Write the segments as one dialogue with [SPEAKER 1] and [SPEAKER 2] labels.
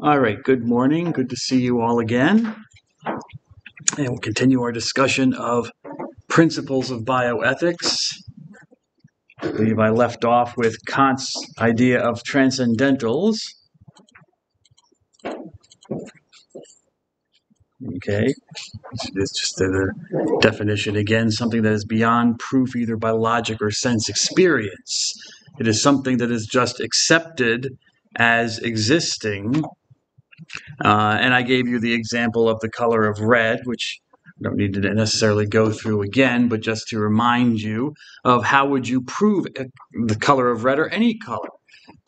[SPEAKER 1] All right, good morning. Good to see you all again. And we'll continue our discussion of principles of bioethics. I believe I left off with Kant's idea of transcendentals. Okay, it's just the definition again, something that is beyond proof either by logic or sense experience. It is something that is just accepted as existing. And I gave you the example of the color of red, which I don't need to necessarily go through again, but just to remind you of how would you prove the color of red or any color.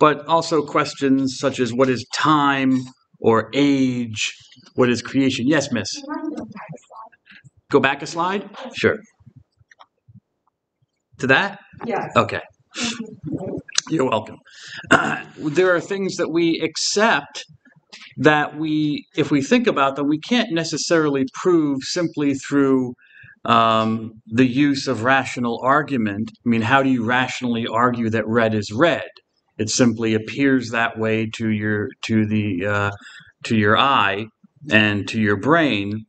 [SPEAKER 1] But also questions such as what is time or age, what is creation? Yes, miss. Go back a slide? Sure. To that?
[SPEAKER 2] Yes.
[SPEAKER 1] Okay. You're welcome. There are things that we accept that if we think about them, we can't necessarily prove simply through the use of rational argument. I mean, how do you rationally argue that red is red? It simply appears that way to your eye and to your brain,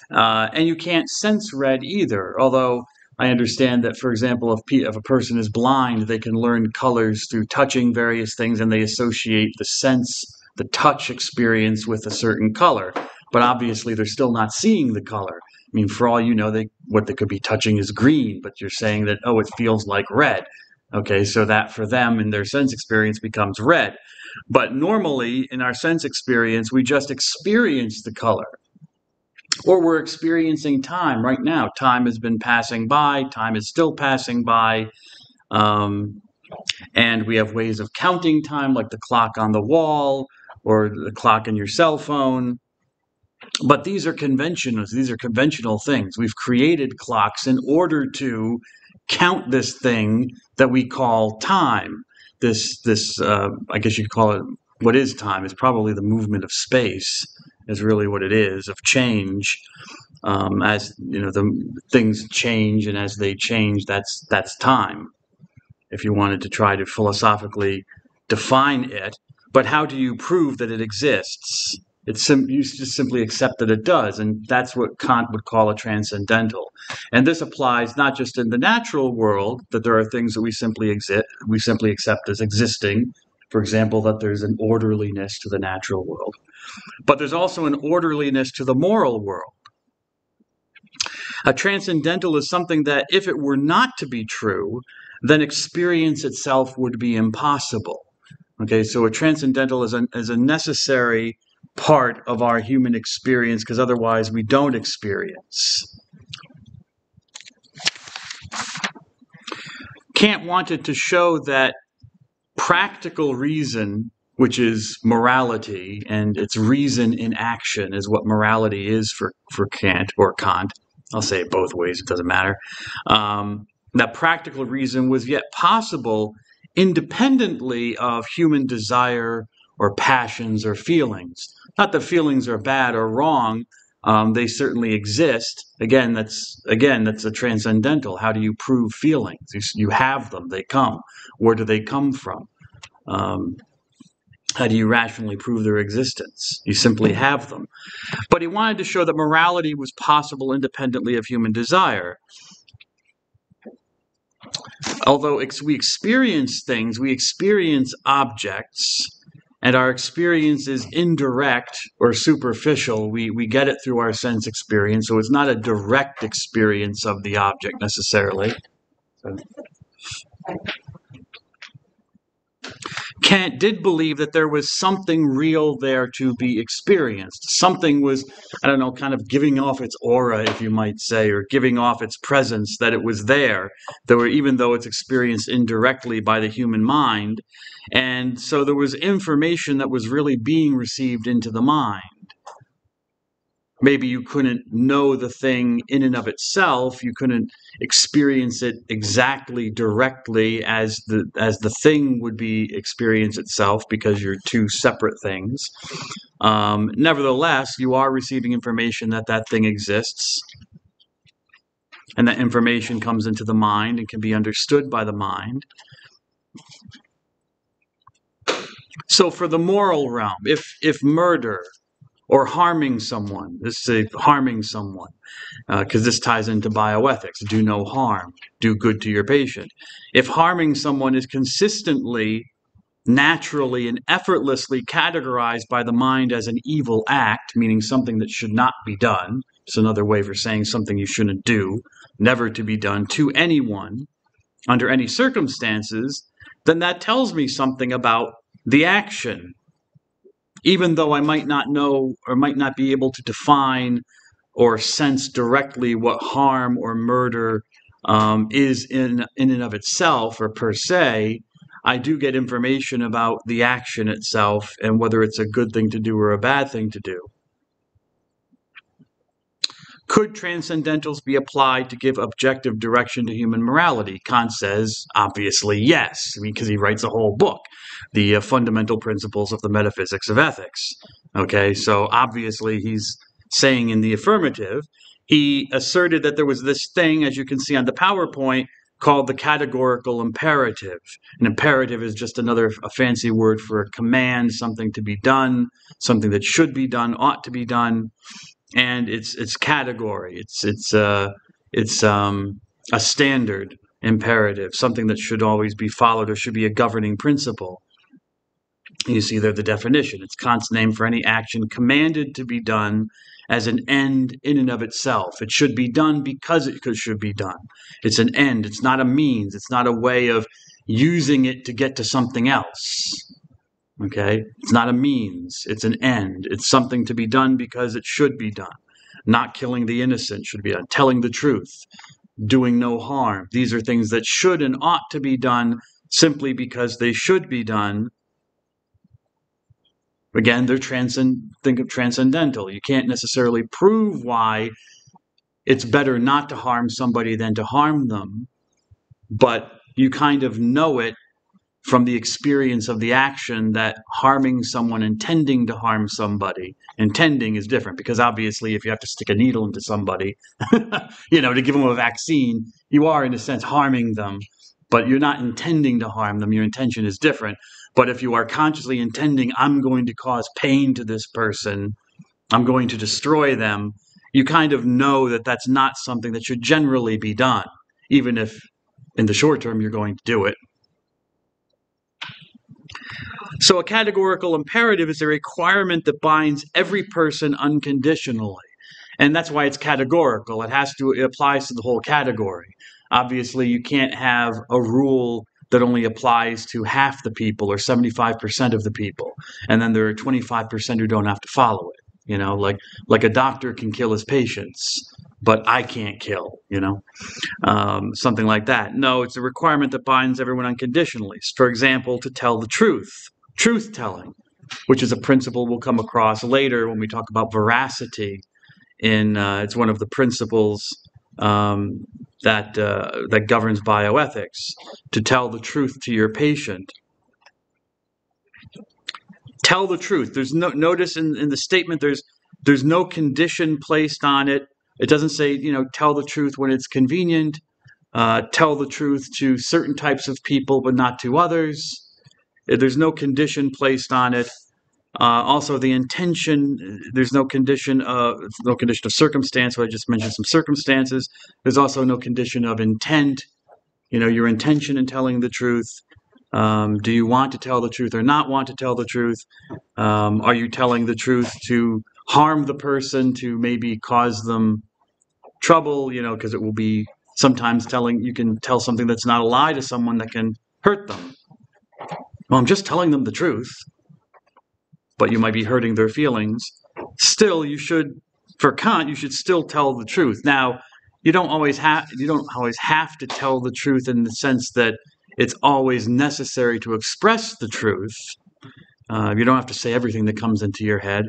[SPEAKER 1] and you can't sense red either. Although I understand that, for example, if a person is blind, they can learn colors through touching various things, and they associate the touch experience with a certain color. But obviously, they're still not seeing the color. I mean, for all you know, what they could be touching is green, but you're saying that, oh, it feels like red. Okay, so that for them in their sense experience becomes red. But normally, in our sense experience, we just experience the color. Or we're experiencing time right now. Time has been passing by. Time is still passing by. And we have ways of counting time, like the clock on the wall or the clock in your cell phone. But these are conventional. These are conventional things. We've created clocks in order to count this thing that we call time. I guess you could call it, what is time? It's probably the movement of space, is really what it is, of change. As you know, the things change, and as they change, that's time. If you wanted to try to philosophically define it, but how do you prove that it exists? You just simply accept that it does, and that's what Kant would call a transcendental. And this applies not just in the natural world, that there are things that we simply accept as existing. For example, that there's an orderliness to the natural world, but there's also an orderliness to the moral world. A transcendental is something that, if it were not to be true, then experience itself would be impossible. Okay, so a transcendental is a necessary part of our human experience, because otherwise we don't experience. Kant wanted to show that practical reason, which is morality, and its reason in action is what morality is for Kant or Kant. I'll say it both ways, it doesn't matter. That practical reason was yet possible independently of human desire or passions or feelings. Not that feelings are bad or wrong. They certainly exist. Again, that's a transcendental. How do you prove feelings? You have them. They come. Where do they come from? How do you rationally prove their existence? You simply have them. But he wanted to show that morality was possible independently of human desire. Although we experience things, we experience objects, and our experience is indirect or superficial. We get it through our sense experience, so it's not a direct experience of the object necessarily. Kant did believe that there was something real there to be experienced. Something was, I don't know, kind of giving off its aura, if you might say, or giving off its presence, that it was there, even though it's experienced indirectly by the human mind. And so there was information that was really being received into the mind. Maybe you couldn't know the thing in and of itself. You couldn't experience it exactly directly as the thing would be experience itself, because you're two separate things. Nevertheless, you are receiving information that thing exists, and that information comes into the mind and can be understood by the mind. So for the moral realm, if murder or harming someone, let's say harming someone, because this ties into bioethics, do no harm, do good to your patient. If harming someone is consistently, naturally, and effortlessly categorized by the mind as an evil act, meaning something that should not be done, it's another way for saying something you shouldn't do, never to be done to anyone under any circumstances, then that tells me something about the action, even though I might not know or might not be able to define or sense directly what harm or murder is in and of itself or per se. I do get information about the action itself and whether it's a good thing to do or a bad thing to do. Could transcendentals be applied to give objective direction to human morality? Kant says, obviously, yes, because he writes a whole book, The Fundamental Principles of the Metaphysics of Ethics. Okay, so obviously he's saying in the affirmative. He asserted that there was this thing, as you can see on the PowerPoint, called the categorical imperative. An imperative is just a fancy word for a command, something to be done, something that should be done, ought to be done. And it's category. It's a standard imperative, something that should always be followed or should be a governing principle. You see there the definition. It's Kant's name for any action commanded to be done as an end in and of itself. It should be done because it should be done. It's an end. It's not a means. It's not a way of using it to get to something else. Okay? It's not a means. It's an end. It's something to be done because it should be done. Not killing the innocent should be done. Telling the truth. Doing no harm. These are things that should and ought to be done simply because they should be done. Again, they're think of transcendental. You can't necessarily prove why it's better not to harm somebody than to harm them, but you kind of know it from the experience of the action that harming someone, intending to harm somebody, intending is different, because obviously if you have to stick a needle into somebody, to give them a vaccine, you are in a sense harming them, but you're not intending to harm them. Your intention is different. But if you are consciously intending, I'm going to cause pain to this person, I'm going to destroy them, you kind of know that that's not something that should generally be done, even if in the short term you're going to do it. So a categorical imperative is a requirement that binds every person unconditionally. And that's why it's categorical. It applies to the whole category. Obviously, you can't have a rule that only applies to half the people or 75% of the people. And then there are 25% who don't have to follow it. Like a doctor can kill his patients, but I can't kill, something like that. No, it's a requirement that binds everyone unconditionally. For example, to tell the truth. Truth-telling, which is a principle we'll come across later when we talk about veracity. It's one of the principles that governs bioethics. To tell the truth to your patient. Tell the truth. There's no notice in the statement. There's no condition placed on it. It doesn't say tell the truth when it's convenient. Tell the truth to certain types of people, but not to others. There's no condition placed on it. Also, the intention, there's no condition of circumstance. So I just mentioned some circumstances. There's also no condition of intent. Your intention in telling the truth. Do you want to tell the truth or not want to tell the truth? Are you telling the truth to harm the person, to maybe cause them trouble? Because it will be sometimes you can tell something that's not a lie to someone that can hurt them. Well, I'm just telling them the truth, but you might be hurting their feelings. Still, for Kant, you should still tell the truth. Now, you don't always have to tell the truth in the sense that it's always necessary to express the truth. You don't have to say everything that comes into your head.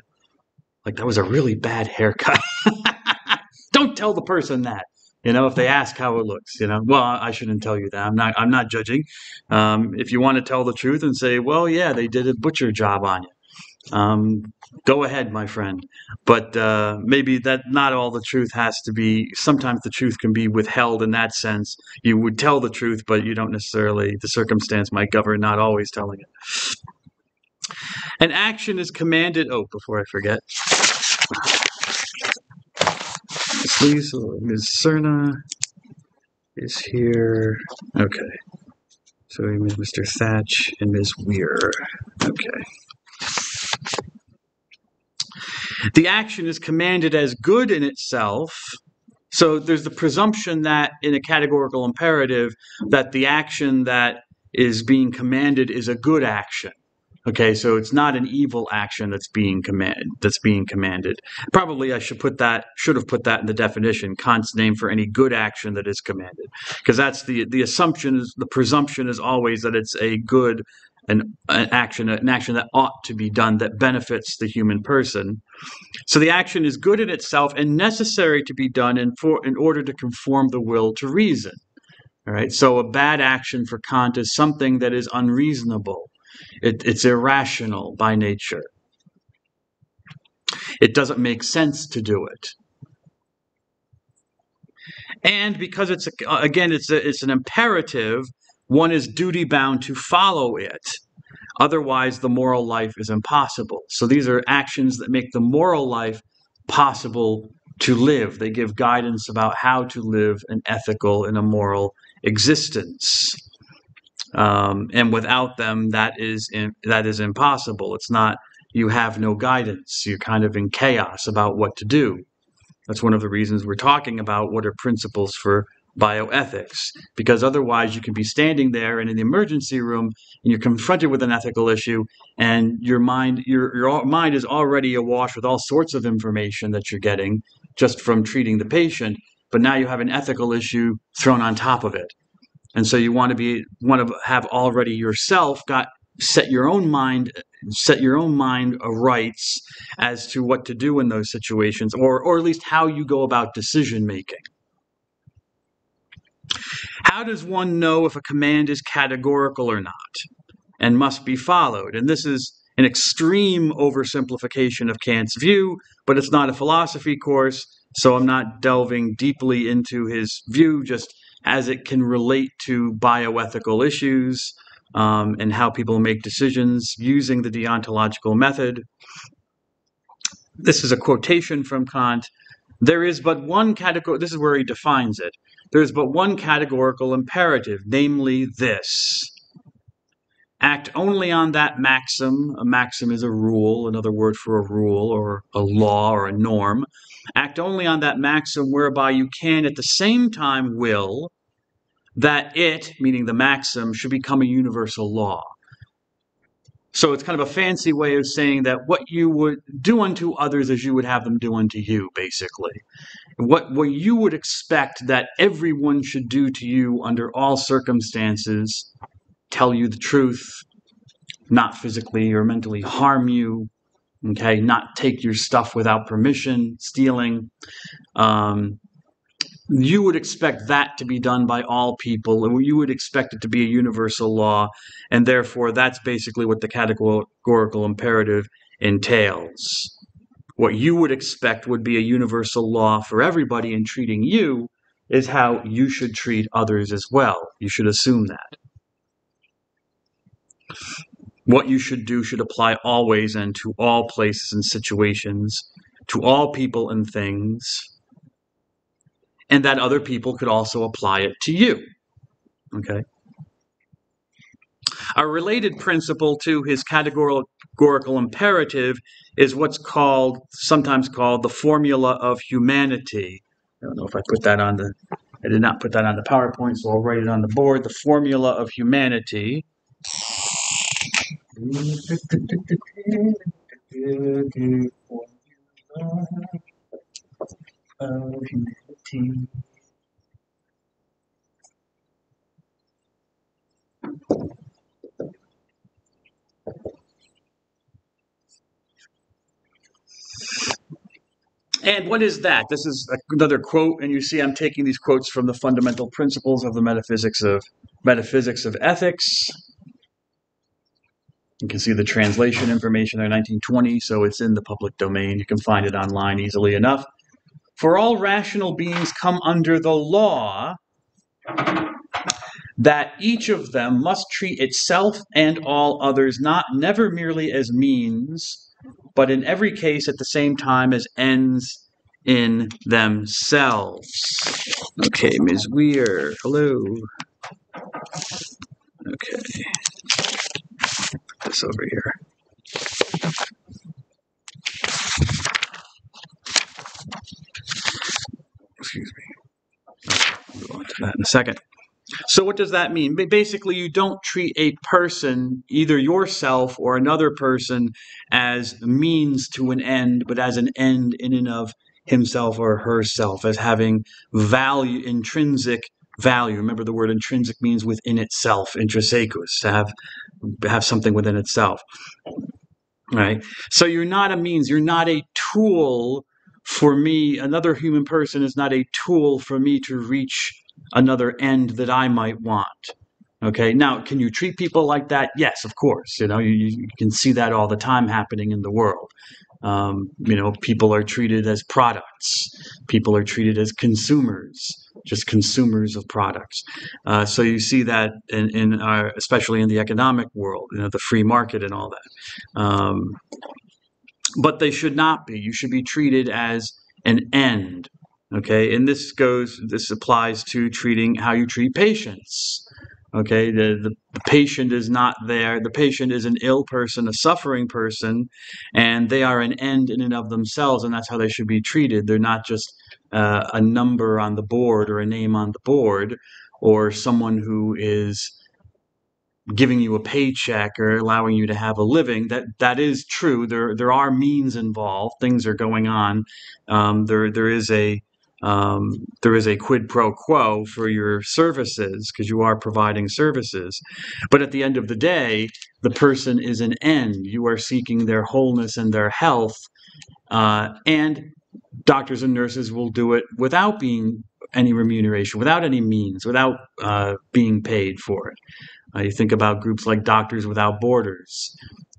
[SPEAKER 1] Like, that was a really bad haircut. Don't tell the person that. If they ask how it looks, well, I shouldn't tell you that. I'm not judging. If you want to tell the truth and say, well, yeah, they did a butcher job on you. Go ahead, my friend. But maybe that not all the truth has to be. Sometimes the truth can be withheld in that sense. You would tell the truth, but you don't necessarily. The circumstance might govern not always telling it. An action is commanded. Oh, before I forget. Please, Ms. Cerna is here. Okay. So Mr. Thatch and Ms. Weir. Okay. The action is commanded as good in itself. So there's the presumption that in a categorical imperative that the action that is being commanded is a good action. Okay, so it's not an evil action that's being commanded. Probably I should have put that in the definition, Kant's name for any good action that is commanded. Because that's the assumption is the presumption is always that it's a good an action that ought to be done that benefits the human person. So the action is good in itself and necessary to be done in order to conform the will to reason. All right. So a bad action for Kant is something that is unreasonable. It's irrational by nature. It doesn't make sense to do it. And because it's an imperative, one is duty bound to follow it. Otherwise, the moral life is impossible. So these are actions that make the moral life possible to live. They give guidance about how to live an ethical and a moral existence. And without them, that is impossible. It's not, you have no guidance. You're kind of in chaos about what to do. That's one of the reasons we're talking about what are principles for bioethics, because otherwise you can be standing there and in the emergency room and you're confronted with an ethical issue and your mind is already awash with all sorts of information that you're getting just from treating the patient, but now you have an ethical issue thrown on top of it. And so you want to have already yourself set your own mind rights as to what to do in those situations, or at least how you go about decision making. How does one know if a command is categorical or not and must be followed? And this is an extreme oversimplification of Kant's view, but it's not a philosophy course, so I'm not delving deeply into his view, just as it can relate to bioethical issues and how people make decisions using the deontological method. This is a quotation from Kant. There is but one category, this is where he defines it. There is but one categorical imperative, namely this. Act only on that maxim. A maxim is a rule, another word for a rule or a law or a norm. Act only on that maxim whereby you can at the same time will that it, meaning the maxim, should become a universal law. So it's kind of a fancy way of saying that what you would do unto others as you would have them do unto you, basically. What you would expect that everyone should do to you under all circumstances, tell you the truth, not physically or mentally harm you, okay, not take your stuff without permission, stealing. You would expect that to be done by all people, and you would expect it to be a universal law, and therefore that's basically what the categorical imperative entails. What you would expect would be a universal law for everybody in treating you is how you should treat others as well. You should assume that. What you should do should apply always and to all places and situations, to all people and things, and that other people could also apply it to you. Okay. A related principle to his categorical imperative is what's sometimes called the formula of humanity. I don't know if I did not put that on the PowerPoint, so I'll write it on the board. The formula of humanity. And what is that? This is another quote, and you see I'm taking these quotes from the fundamental principles of the metaphysics of ethics. You can see the translation information there, 1920, so it's in the public domain. You can find it online easily enough. For all rational beings come under the law, that each of them must treat itself and all others never merely as means, but in every case at the same time as ends in themselves. Okay, Ms. Weir, hello. Okay, this over here. Excuse me. I'll move on to that in a second. So what does that mean? Basically, you don't treat a person, either yourself or another person, as means to an end, but as an end in and of himself or herself, as having value, intrinsic value. Remember, the word intrinsic means within itself, intrinsicus, to have something within itself. Right? So you're not a means, you're not a tool for me. Another human person is not a tool for me to reach another end that I might want. Okay, now can you treat people like that? Yes, of course. You can see that all the time happening in the world. People are treated as products. People are treated as consumers, just consumers of products. So you see that especially in the economic world, the free market and all that. But they should not be. You should be treated as an end. Okay, and this applies to treating how you treat patients. Okay, the patient is not there. The patient is an ill person, a suffering person, and they are an end in and of themselves, and that's how they should be treated. They're not just a number on the board or a name on the board or someone who is giving you a paycheck or allowing you to have a living. That is true. There are means involved. Things are going on. There is a quid pro quo for your services because you are providing services. But at the end of the day, the person is an end. You are seeking their wholeness and their health. And doctors and nurses will do it without being any remuneration, without any means, without being paid for it. You think about groups like Doctors Without Borders,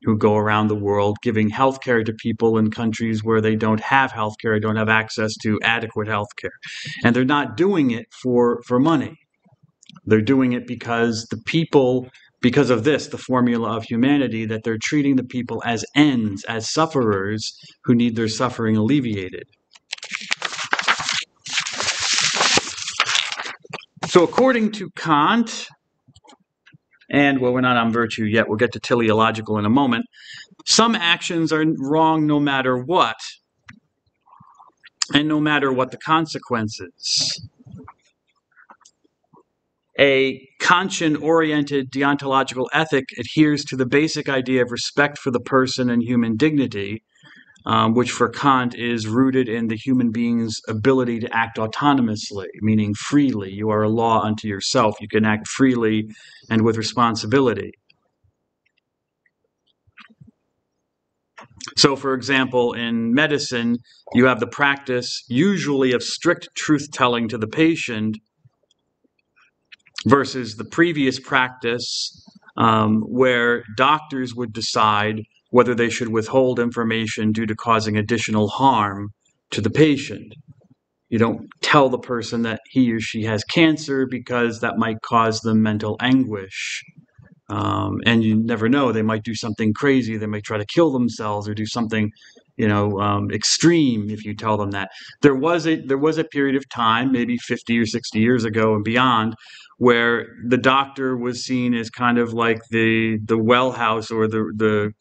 [SPEAKER 1] who go around the world giving healthcare to people in countries where they don't have healthcare, don't have access to adequate healthcare. And they're not doing it for money. They're doing it because because of this, the formula of humanity, that they're treating the people as ends, as sufferers who need their suffering alleviated. So according to Kant, and we're not on virtue yet, we'll get to teleological in a moment, some actions are wrong no matter what, and no matter what the consequences. A Kantian-oriented deontological ethic adheres to the basic idea of respect for the person and human dignity, which for Kant is rooted in the human being's ability to act autonomously, meaning freely. You are a law unto yourself. You can act freely and with responsibility. So, for example, in medicine, you have the practice usually of strict truth-telling to the patient versus the previous practice where doctors would decide whether they should withhold information due to causing additional harm to the patient. You don't tell the person that he or she has cancer because that might cause them mental anguish. And you never know, they might do something crazy. They might try to kill themselves or do something, extreme if you tell them that. There was a period of time, maybe 50 or 60 years ago and beyond, where the doctor was seen as kind of like the well house, or the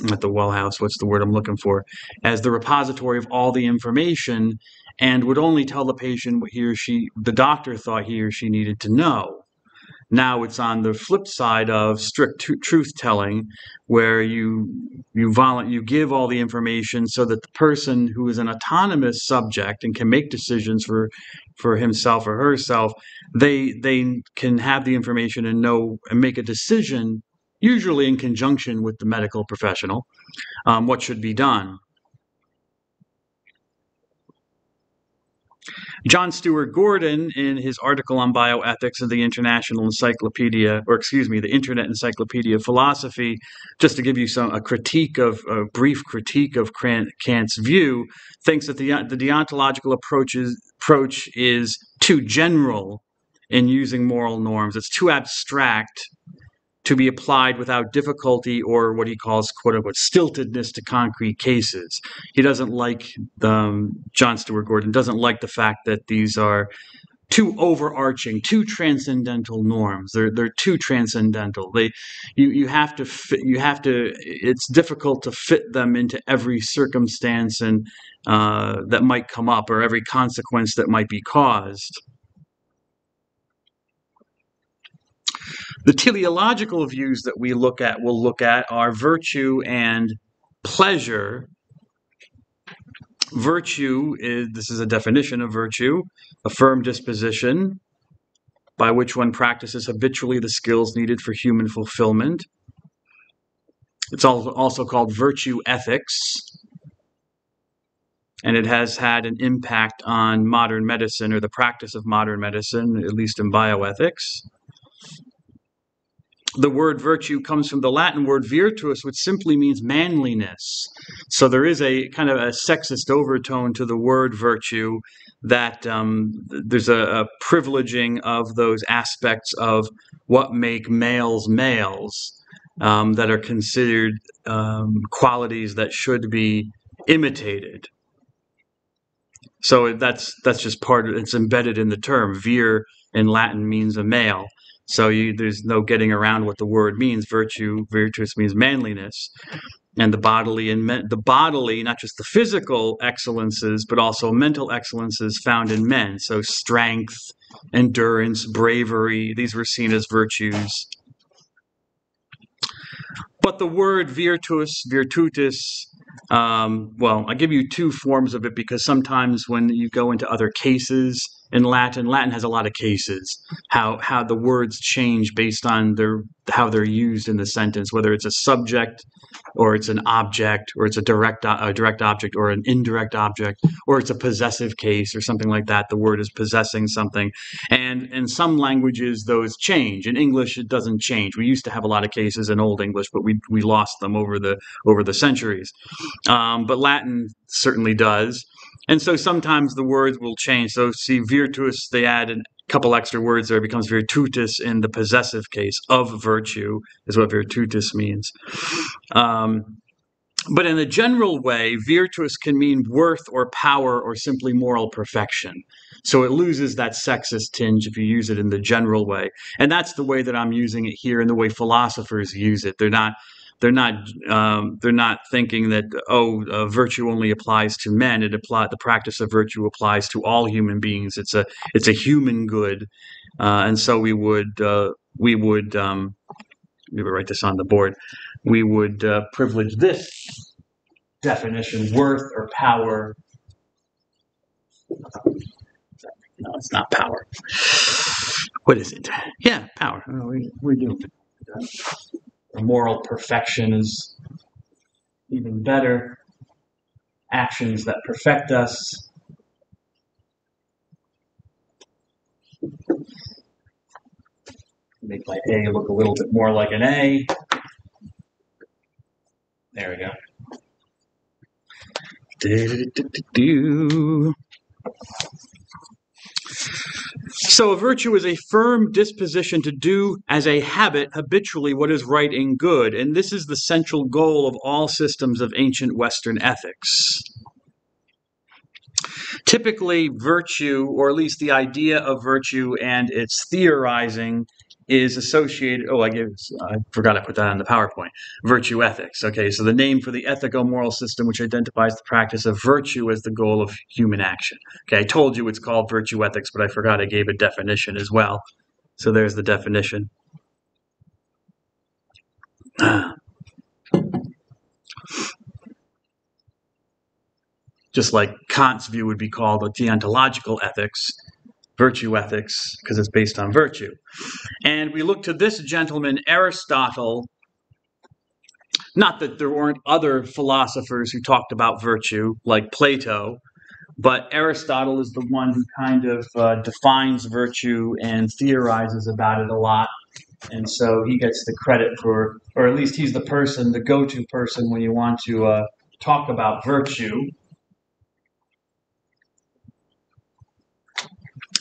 [SPEAKER 1] not the well house, what's the word I'm looking for, as the repository of all the information, and would only tell the patient what the doctor thought he or she needed to know. Now it's on the flip side of strict truth-telling, where you give all the information so that the person who is an autonomous subject and can make decisions for himself or herself, they can have the information and know and make a decision, usually in conjunction with the medical professional, what should be done. John Stewart Gordon, in his article on bioethics in the International Encyclopedia, the Internet Encyclopedia of Philosophy, just to give you a brief critique of Kant's view, thinks that the deontological approach is too general in using moral norms. It's too abstract to be applied without difficulty or what he calls, quote unquote, stiltedness to concrete cases. He doesn't like, John Stewart Gordon doesn't like the fact that these are too overarching, too transcendental norms. They're too transcendental. You have to fit, it's difficult to fit them into every circumstance and that might come up, or every consequence that might be caused. The teleological views that we'll look at are virtue and pleasure. Virtue this is a definition of virtue, a firm disposition by which one practices habitually the skills needed for human fulfillment. It's also called virtue ethics, and it has had an impact on modern medicine, or the practice of modern medicine, at least in bioethics. The word virtue comes from the Latin word virtus, which simply means manliness. So there is a kind of a sexist overtone to the word virtue, that there's a privileging of those aspects of what make males males, that are considered qualities that should be imitated. So that's just part of it's embedded in the term. Vir in Latin means a male. So there's no getting around what the word means. Virtus means manliness, and the bodily, not just the physical excellences, but also mental excellences found in men. So strength, endurance, bravery, these were seen as virtues. But the word virtutis, well, I give you two forms of it because sometimes when you go into other cases in Latin has a lot of cases, how the words change based on how they're used in the sentence, whether it's a subject or it's an object, or it's a direct object or an indirect object, or it's a possessive case or something like that. The word is possessing something. And in some languages, those change. In English, it doesn't change. We used to have a lot of cases in Old English, but we lost them over the centuries. But Latin certainly does. And so sometimes the words will change. So see, virtus, they add a couple extra words there. It becomes virtutis in the possessive case. Of virtue is what virtutis means. But in a general way, virtus can mean worth or power or simply moral perfection. So it loses that sexist tinge if you use it in the general way. And that's the way that I'm using it here, and the way philosophers use it. They're not thinking that virtue only applies to men. The practice of virtue applies to all human beings. It's a human good, and so we would write this on the board. We would privilege this definition: worth or power. No, it's not power. What is it? Yeah, power. We do. Moral perfection is even better. Actions that perfect us. Make my A look a little bit more like an A. There we go. So a virtue is a firm disposition to do as a habit habitually what is right and good, and this is the central goal of all systems of ancient Western ethics. Typically, virtue, or at least the idea of virtue and its theorizing, is associated, I forgot I put that on the PowerPoint, virtue ethics. Okay, so the name for the ethico-moral system which identifies the practice of virtue as the goal of human action. Okay, I told you it's called virtue ethics, but I forgot I gave a definition as well. So there's the definition. Just like Kant's view would be called a deontological ethics, virtue ethics, because it's based on virtue. And we look to this gentleman, Aristotle. Not that there weren't other philosophers who talked about virtue, like Plato, but Aristotle is the one who kind of defines virtue and theorizes about it a lot. And so he gets the credit for, or at least he's the go-to person when you want to talk about virtue.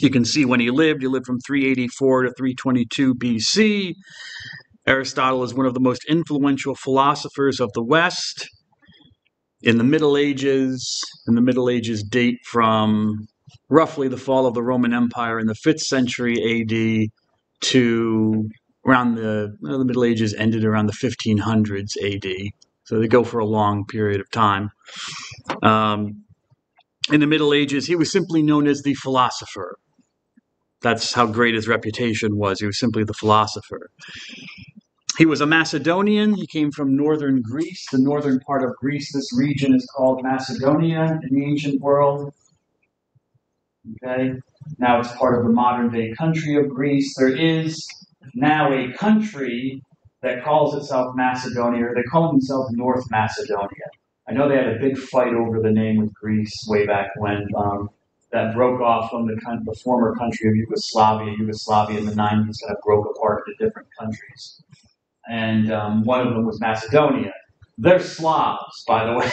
[SPEAKER 1] You can see when he lived. He lived from 384 to 322 BC. Aristotle is one of the most influential philosophers of the West. In the Middle Ages, date from roughly the fall of the Roman Empire in the 5th century AD to around the Middle Ages ended around the 1500s AD. So they go for a long period of time. In the Middle Ages, he was simply known as the philosopher. That's how great his reputation was. He was simply the philosopher. He was a Macedonian. He came from northern Greece, the northern part of Greece. This region is called Macedonia in the ancient world. Okay, now it's part of the modern-day country of Greece. There is now a country that calls itself Macedonia, or they call themselves North Macedonia. I know they had a big fight over the name of Greece way back when. That broke off from the former country of Yugoslavia. Yugoslavia in the 90s kind of broke apart into different countries. And one of them was Macedonia. They're Slavs, by the way.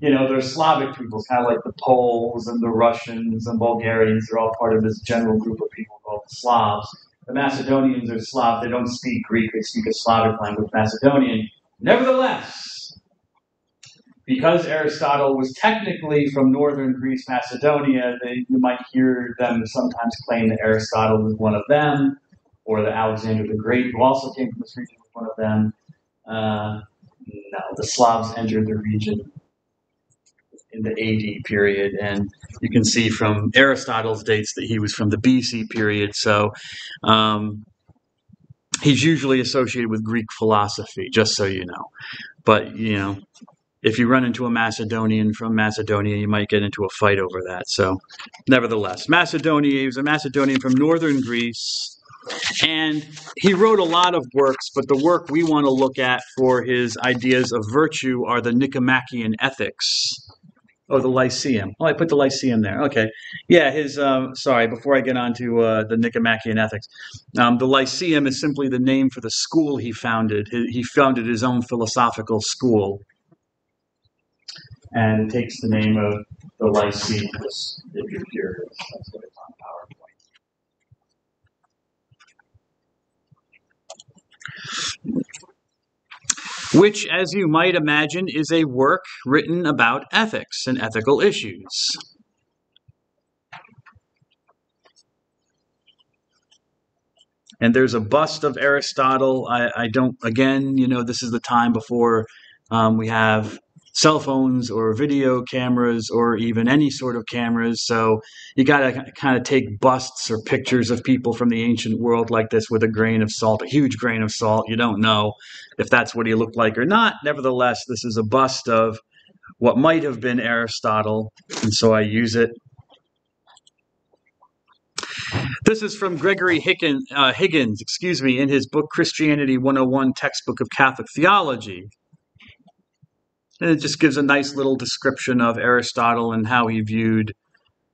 [SPEAKER 1] They're Slavic peoples, kind of like the Poles and the Russians and Bulgarians. They're all part of this general group of people called the Slavs. The Macedonians are Slav. They don't speak Greek. They speak a Slavic language, Macedonian. Nevertheless, because Aristotle was technically from northern Greece, Macedonia, you might hear them sometimes claim that Aristotle was one of them, or that Alexander the Great, who also came from this region, was one of them. No, the Slavs entered the region in the AD period, and you can see from Aristotle's dates that he was from the BC period, so he's usually associated with Greek philosophy, just so you know. But, if you run into a Macedonian from Macedonia, you might get into a fight over that. So, nevertheless, he was a Macedonian from northern Greece, and he wrote a lot of works, but the work we want to look at for his ideas of virtue are the Nicomachean Ethics. Oh, the Lyceum. Oh, I put the Lyceum there. Okay. Yeah, before I get on to the Nicomachean Ethics, the Lyceum is simply the name for the school he founded. He founded his own philosophical school. And it takes the name of the Lyceum, if you're curious. That's what it's on PowerPoint. Which, as you might imagine, is a work written about ethics and ethical issues. And there's a bust of Aristotle. I don't, again, this is the time before we have cell phones or video cameras or even any sort of cameras. So you got to kind of take busts or pictures of people from the ancient world like this with a grain of salt, a huge grain of salt. You don't know if that's what he looked like or not. Nevertheless, this is a bust of what might have been Aristotle, and so I use it. This is from Gregory Higgins, in his book Christianity 101, Textbook of Catholic Theology. And it just gives a nice little description of Aristotle and how he viewed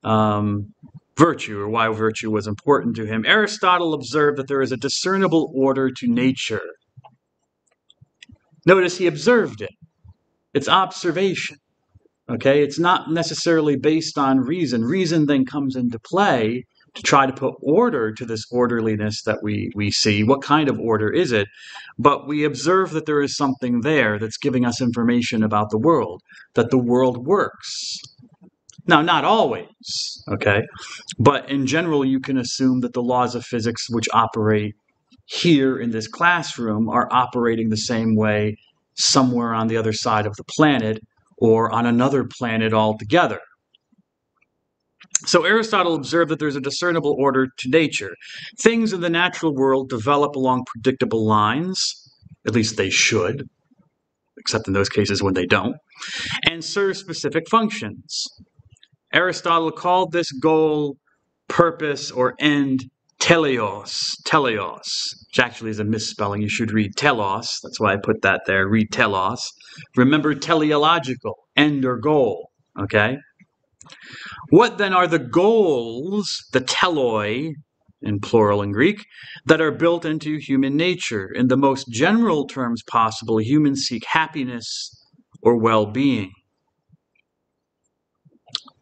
[SPEAKER 1] virtue, or why virtue was important to him. Aristotle observed that there is a discernible order to nature. Notice he observed it. It's observation. Okay, it's not necessarily based on reason. Reason then comes into play to try to put order to this orderliness that we see. What kind of order is it? But we observe that there is something there that's giving us information about the world, that the world works. Now, not always, okay? But in general, you can assume that the laws of physics which operate here in this classroom are operating the same way somewhere on the other side of the planet or on another planet altogether. So Aristotle observed that there's a discernible order to nature. Things in the natural world develop along predictable lines, at least they should, except in those cases when they don't, and serve specific functions. Aristotle called this goal, purpose, or end teleos, which actually is a misspelling. You should read telos. That's why I put that there. Read telos. Remember teleological, end or goal, okay? What then are the goals, the teloi, in plural in Greek, that are built into human nature? In the most general terms possible, humans seek happiness or well-being.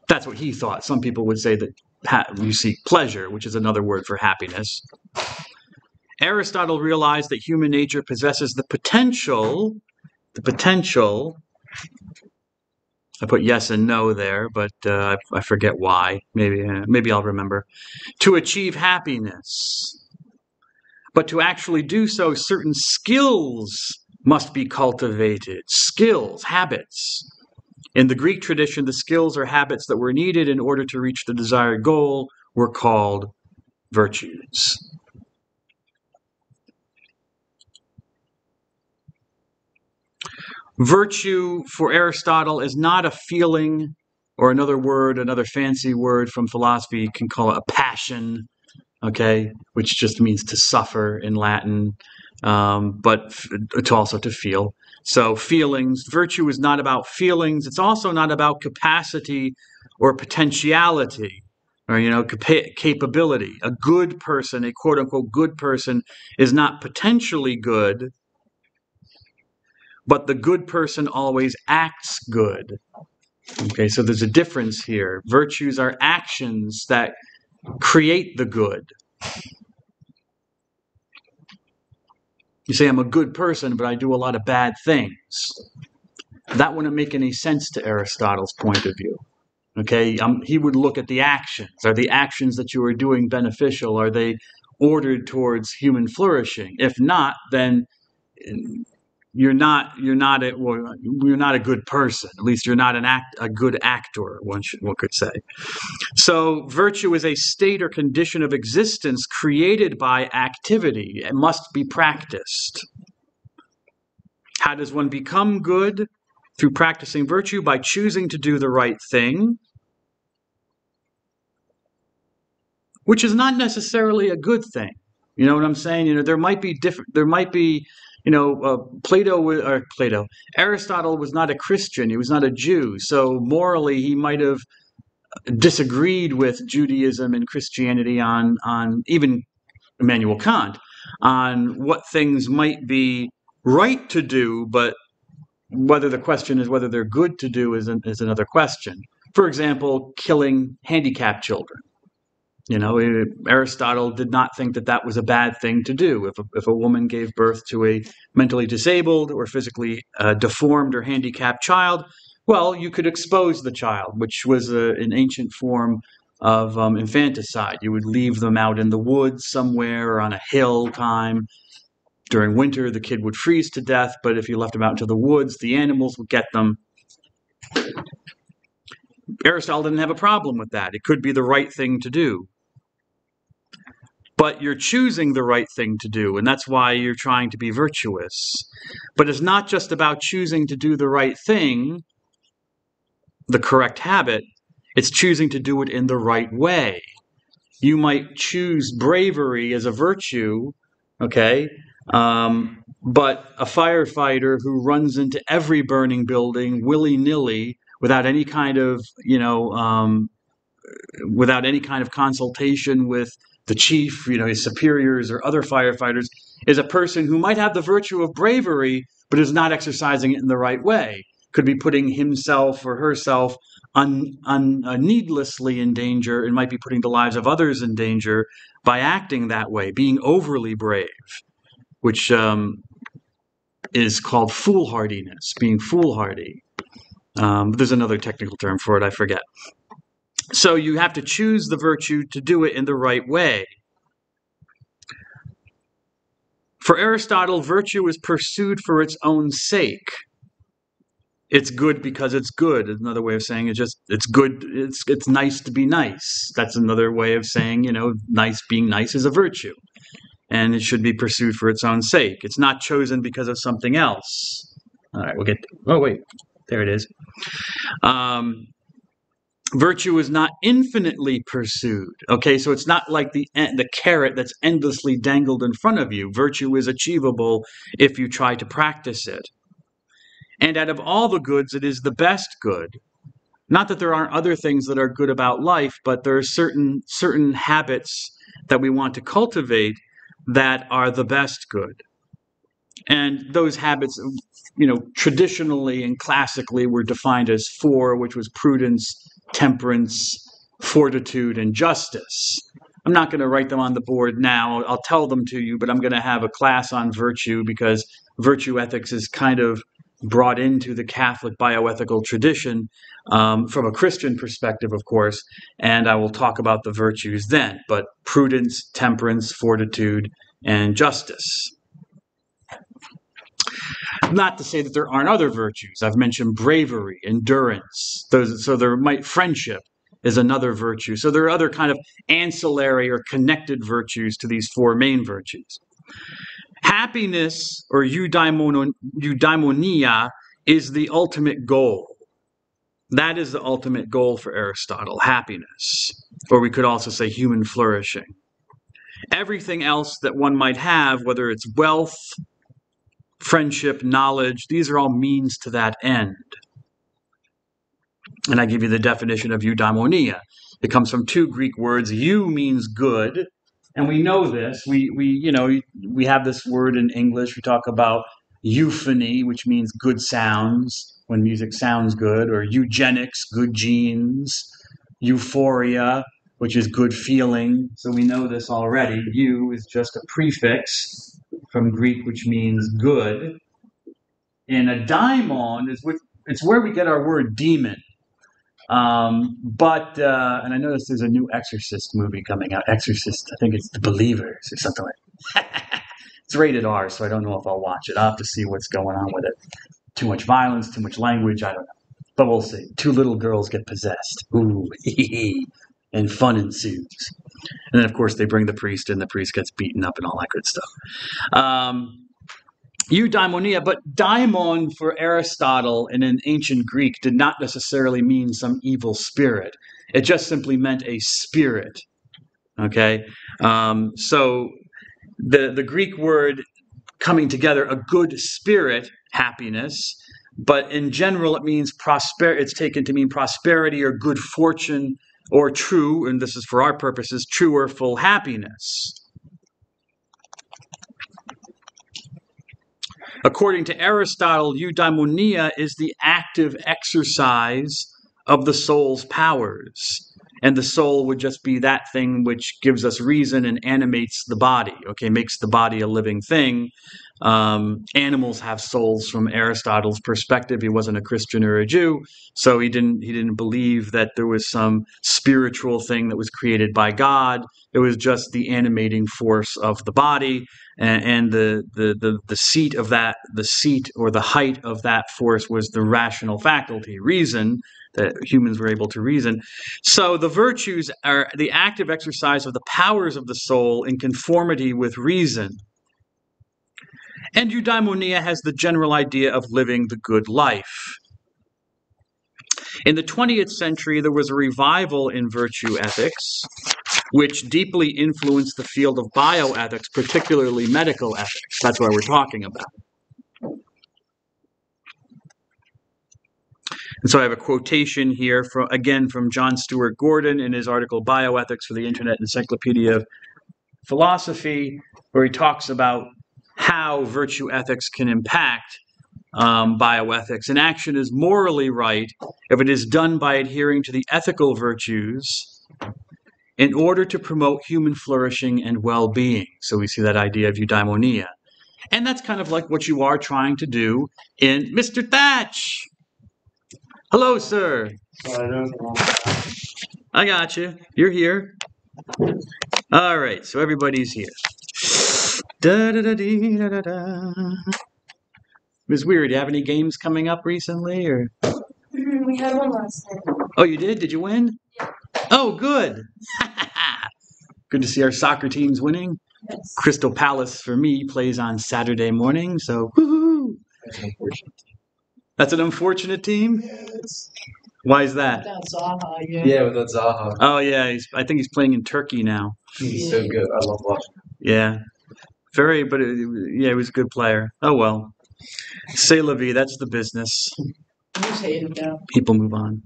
[SPEAKER 1] That's what he thought. Some people would say that you seek pleasure, which is another word for happiness. Aristotle realized that human nature possesses the potential, I put yes and no there, but I forget why. Maybe I'll remember. To achieve happiness. But to actually do so, certain skills must be cultivated. Skills, habits. In the Greek tradition, the skills or habits that were needed in order to reach the desired goal were called virtues. Virtue for Aristotle is not a feeling, or another fancy word from philosophy, you can call it a passion, okay, which just means to suffer in Latin, but to feel. So feelings, virtue is not about feelings. It's also not about capacity or potentiality or, capability. A good person, a quote unquote good person, is not potentially good, but the good person always acts good. Okay, so there's a difference here. Virtues are actions that create the good. You say, I'm a good person, but I do a lot of bad things. That wouldn't make any sense to Aristotle's point of view. Okay, he would look at the actions. Are the actions that you are doing beneficial? Are they ordered towards human flourishing? If not, then you're not a good person. At least you're not a good actor. One could say. So virtue is a state or condition of existence created by activity. It must be practiced. How does one become good? Through practicing virtue, by choosing to do the right thing, which is not necessarily a good thing. You know what I'm saying? There might be different. There might be, Aristotle was not a Christian. He was not a Jew. So morally, he might have disagreed with Judaism and Christianity on even Immanuel Kant on what things might be right to do, but whether the question is whether they're good to do is another question. For example, killing handicapped children. Aristotle did not think that was a bad thing to do. If a woman gave birth to a mentally disabled or physically deformed or handicapped child, well, you could expose the child, which was an ancient form of infanticide. You would leave them out in the woods somewhere or on a hill time. During winter, the kid would freeze to death, but if you left them out into the woods, the animals would get them. Aristotle didn't have a problem with that. It could be the right thing to do. But you're choosing the right thing to do, and that's why you're trying to be virtuous. But it's not just about choosing to do the right thing, the correct habit. It's choosing to do it in the right way. You might choose bravery as a virtue, okay? But a firefighter who runs into every burning building willy-nilly without any kind of, consultation with the chief, his superiors or other firefighters, is a person who might have the virtue of bravery, but is not exercising it in the right way. Could be putting himself or herself needlessly in danger, and might be putting the lives of others in danger by acting that way, being overly brave, which is called foolhardiness, being foolhardy. There's another technical term for it, I forget. So you have to choose the virtue to do it in the right way. For Aristotle, virtue is pursued for its own sake. It's good because it's good. Another way of saying it's good. It's nice to be nice. That's another way of saying, being nice is a virtue. And it should be pursued for its own sake. It's not chosen because of something else. All right, there it is. Virtue is not infinitely pursued. Okay, so it's not like the carrot that's endlessly dangled in front of you. Virtue is achievable if you try to practice it. And out of all the goods, it is the best good. Not that there aren't other things that are good about life, but there are certain habits that we want to cultivate that are the best good. And those habits, traditionally and classically were defined as four, which was prudence, temperance, fortitude, and justice. I'm not going to write them on the board now. I'll tell them to you, but I'm going to have a class on virtue because virtue ethics is kind of brought into the Catholic bioethical tradition from a Christian perspective, of course, and I will talk about the virtues then, but prudence, temperance, fortitude, and justice. Not to say that there aren't other virtues. I've mentioned bravery, endurance. Friendship is another virtue. So there are other kind of ancillary or connected virtues to these four main virtues. Happiness, or eudaimonia, is the ultimate goal. That is the ultimate goal for Aristotle, happiness. Or we could also say human flourishing. Everything else that one might have, whether it's wealth, friendship, knowledge, these are all means to that end. And I give you the definition of eudaimonia. It comes from two Greek words. Eu means good, and we know this. We have this word in English. We talk about euphony, which means good sounds, when music sounds good, or eugenics, good genes, euphoria, which is good feeling. So we know this already. Eu is just a prefix from Greek, which means good. And a daimon it's where we get our word demon. And I noticed there's a new Exorcist movie coming out. Exorcist, I think it's The Believers or something like that. It's rated R, so I don't know if I'll watch it. I'll have to see what's going on with it. Too much violence, too much language, I don't know. But we'll see. Two little girls get possessed. Ooh, and fun ensues. And then, of course, they bring the priest in. The priest gets beaten up and all that good stuff. Eudaimonia, but daimon for Aristotle and in ancient Greek did not necessarily mean some evil spirit. It just simply meant a spirit. Okay, so the Greek word coming together, a good spirit, happiness, but in general it means it's taken to mean prosperity or good fortune or true, and this is for our purposes, true or full happiness. According to Aristotle, eudaimonia is the active exercise of the soul's powers. And the soul would just be that thing which gives us reason and animates the body, okay, makes the body a living thing. Animals have souls from Aristotle's perspective. He wasn't a Christian or a Jew, so he didn't believe that there was some spiritual thing that was created by God. It was just the animating force of the body, and the seat of that, the seat or the height of that force was the rational faculty, reason, that humans were able to reason. So the virtues are the active exercise of the powers of the soul in conformity with reason. And eudaimonia has the general idea of living the good life. In the 20th century, there was a revival in virtue ethics, which deeply influenced the field of bioethics, particularly medical ethics. That's what we're talking about. And so I have a quotation here, from John Stuart Gordon in his article Bioethics for the Internet Encyclopedia of Philosophy, where he talks about how virtue ethics can impact bioethics. An action is morally right if it is done by adhering to the ethical virtues in order to promote human flourishing and well-being. So we see that idea of eudaimonia. And that's kind of like what you are trying to do in Mr. Thatch. Hello, sir. I got you. You're here. All right, so everybody's here. Da-da-da-dee-da-da-da. Ms. Weir, do you have any games coming up recently? Or
[SPEAKER 2] we had one last night.
[SPEAKER 1] Oh, you did? Did you win?
[SPEAKER 2] Yeah.
[SPEAKER 1] Oh, good. Good to see our soccer teams winning.
[SPEAKER 2] Yes.
[SPEAKER 1] Crystal Palace, for me, plays on Saturday morning, so woohoo! That's an unfortunate team?
[SPEAKER 3] Yes.
[SPEAKER 1] Why is that?
[SPEAKER 2] Without Zaha, yeah.
[SPEAKER 3] Yeah, without Zaha.
[SPEAKER 1] Oh, yeah, I think he's playing in Turkey now.
[SPEAKER 3] He's so good. I love watching him.
[SPEAKER 1] Yeah. He was a good player. Oh, well. C'est la vie, that's the business.
[SPEAKER 2] Just hate him now.
[SPEAKER 1] People move on.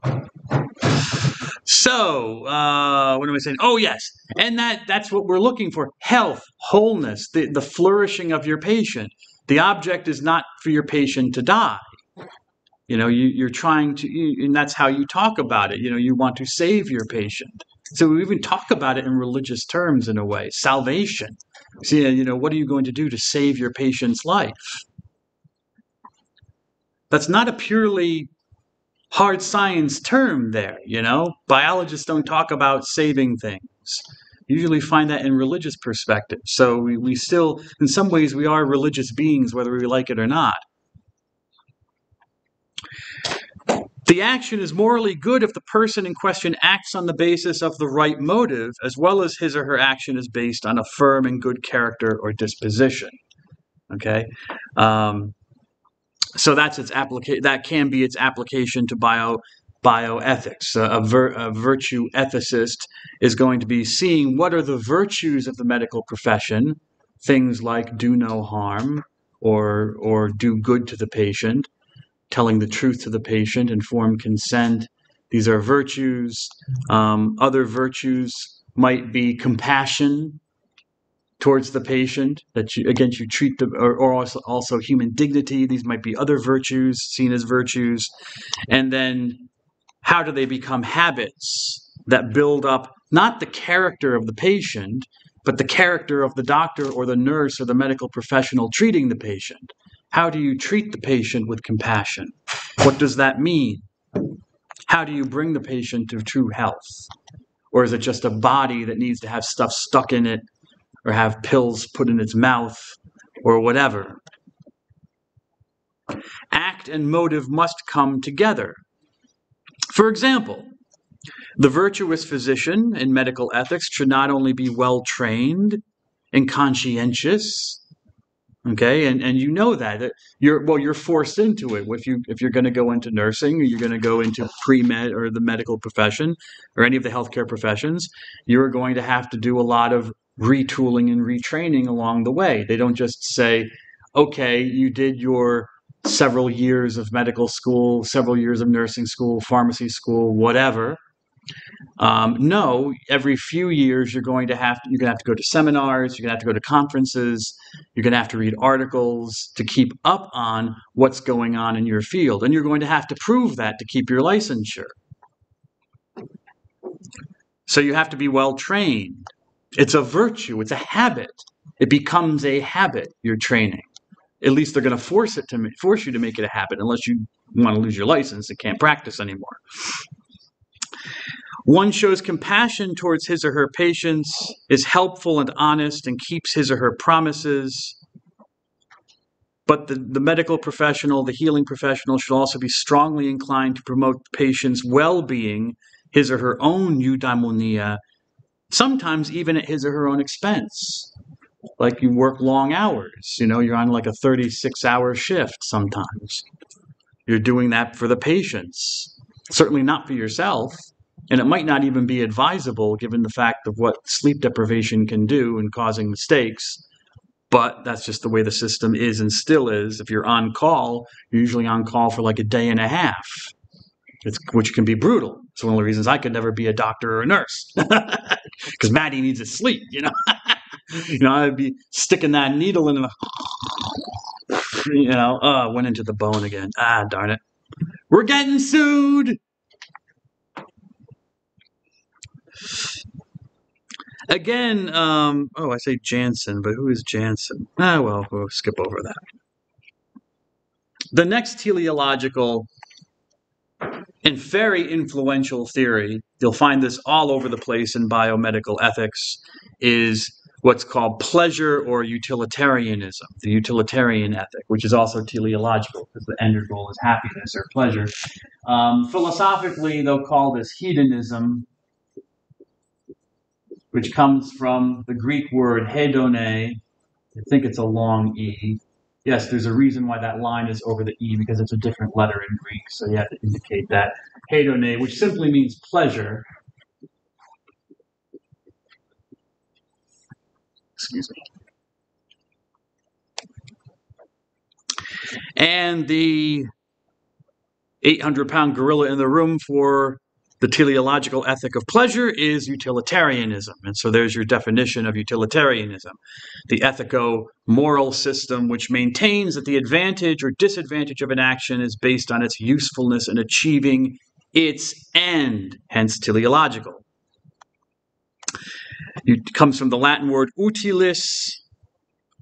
[SPEAKER 1] So, what am I saying? Oh, yes. And that's what we're looking for. Health, wholeness, the flourishing of your patient. The object is not for your patient to die. You're trying to, and that's how you talk about it. You want to save your patient. So we even talk about it in religious terms in a way. Salvation. See, what are you going to do to save your patient's life? That's not a purely hard science term there. Biologists don't talk about saving things. You usually find that in religious perspective. So we still, in some ways, we are religious beings, whether we like it or not. The action is morally good if the person in question acts on the basis of the right motive, as well as his or her action is based on a firm and good character or disposition. Okay, so that's its application. That can be its application to bioethics. A virtue ethicist is going to be seeing what are the virtues of the medical profession, things like do no harm or do good to the patient, telling the truth to the patient, informed consent. These are virtues. Other virtues might be compassion towards the patient, that you treat them, or also human dignity. These might be other virtues, seen as virtues. And then how do they become habits that build up not the character of the patient, but the character of the doctor or the nurse or the medical professional treating the patient? How do you treat the patient with compassion? What does that mean? How do you bring the patient to true health? Or is it just a body that needs to have stuff stuck in it or have pills put in its mouth or whatever? Act and motive must come together. For example, the virtuous physician in medical ethics should not only be well trained and conscientious, okay, and that you're forced into it. If you're going to go into nursing, or you're going to go into pre-med or the medical profession or any of the healthcare professions, you're going to have to do a lot of retooling and retraining along the way. They don't just say, okay, you did your several years of medical school, several years of nursing school, pharmacy school, whatever. No, every few years you're going to have to go to seminars, you're going to have to go to conferences, you're going to have to read articles to keep up on what's going on in your field, and you're going to have to prove that to keep your licensure. So you have to be well trained. It's a virtue, it's a habit. It becomes a habit, your training. At least they're going to force you to make it a habit, unless you want to lose your license and can't practice anymore. One shows compassion towards his or her patients, is helpful and honest, and keeps his or her promises. But the medical professional, the healing professional, should also be strongly inclined to promote the patient's well-being, his or her own eudaimonia, sometimes even at his or her own expense. Like you work long hours, you're on like a 36-hour shift sometimes. You're doing that for the patients, certainly not for yourself. And it might not even be advisable given the fact of what sleep deprivation can do in causing mistakes. But that's just the way the system is and still is. If you're on call, you're usually on call for like a day and a half, which can be brutal. It's one of the reasons I could never be a doctor or a nurse, because Maddie needs to sleep, I'd be sticking that needle in the, went into the bone again. Ah, darn it. We're getting sued. Again, I say Jansen, but who is Jansen? Well, we'll skip over that. The next teleological and very influential theory, you'll find this all over the place in biomedical ethics, is what's called pleasure or utilitarianism, the utilitarian ethic, which is also teleological because the end goal is happiness or pleasure. Philosophically, they'll call this hedonism, which comes from the Greek word hedone. I think it's a long E. Yes, there's a reason why that line is over the E, because it's a different letter in Greek, so you have to indicate that. Hedone, which simply means pleasure. Excuse me. And the 800-pound gorilla in the room for The teleological ethic of pleasure is utilitarianism. And so there's your definition of utilitarianism. The ethico-moral system which maintains that the advantage or disadvantage of an action is based on its usefulness in achieving its end, hence teleological. It comes from the Latin word utilis,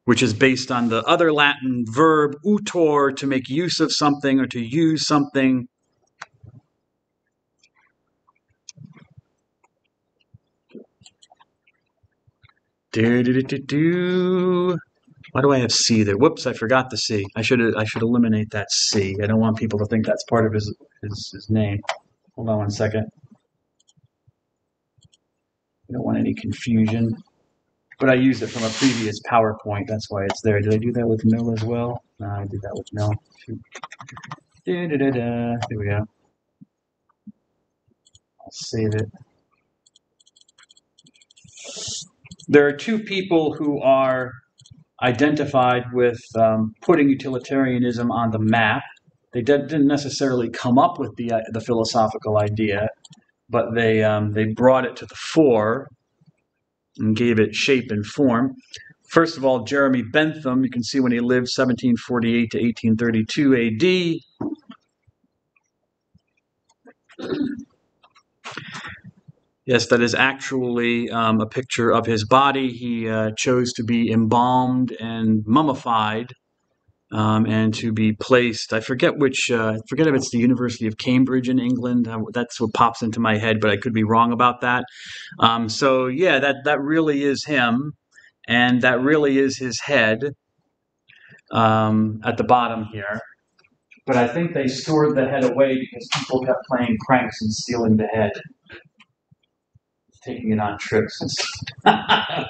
[SPEAKER 1] which is based on the other Latin verb utor, to make use of something or to use something. Why do I have C there? Whoops, I forgot the C. I should eliminate that C. I don't want people to think that's part of his name. Hold on one second. I don't want any confusion. But I used it from a previous PowerPoint. That's why it's there. Did I do that with Mill as well? No, I did that with Mill. Here we go. I'll save it. There are two people who are identified with putting utilitarianism on the map. They didn't necessarily come up with the philosophical idea, but they brought it to the fore and gave it shape and form. First of all, Jeremy Bentham, you can see when he lived 1748 to 1832 AD. Yes, that is actually a picture of his body. He chose to be embalmed and mummified and to be placed. I forget which. Forget if it's the University of Cambridge in England. That's what pops into my head, but I could be wrong about that. So yeah, that really is him, and that really is his head at the bottom here. But I think they stored the head away because people kept playing pranks and stealing the head, taking it on trips. What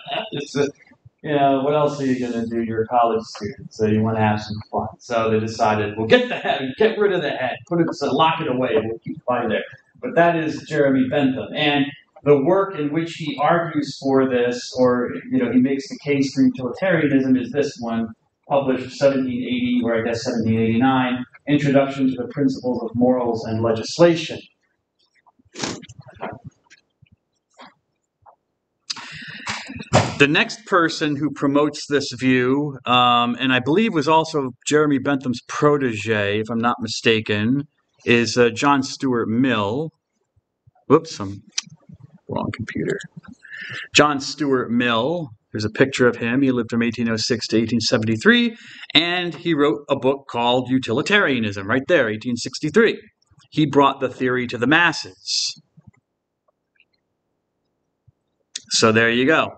[SPEAKER 1] else are you going to do? You're a college student, so you want to have some fun. So they decided, well, get the head, get rid of the head, lock it away, we'll keep fine there. But that is Jeremy Bentham. And the work in which he argues for this, or he makes the case for utilitarianism, is this one, published 1780, or I guess 1789, Introduction to the Principles of Morals and Legislation. The next person who promotes this view, and I believe was also Jeremy Bentham's protege, if I'm not mistaken, is John Stuart Mill. Whoops, I'm wrong computer. John Stuart Mill. There's a picture of him. He lived from 1806 to 1873, and he wrote a book called Utilitarianism, right there, 1863. He brought the theory to the masses. So there you go.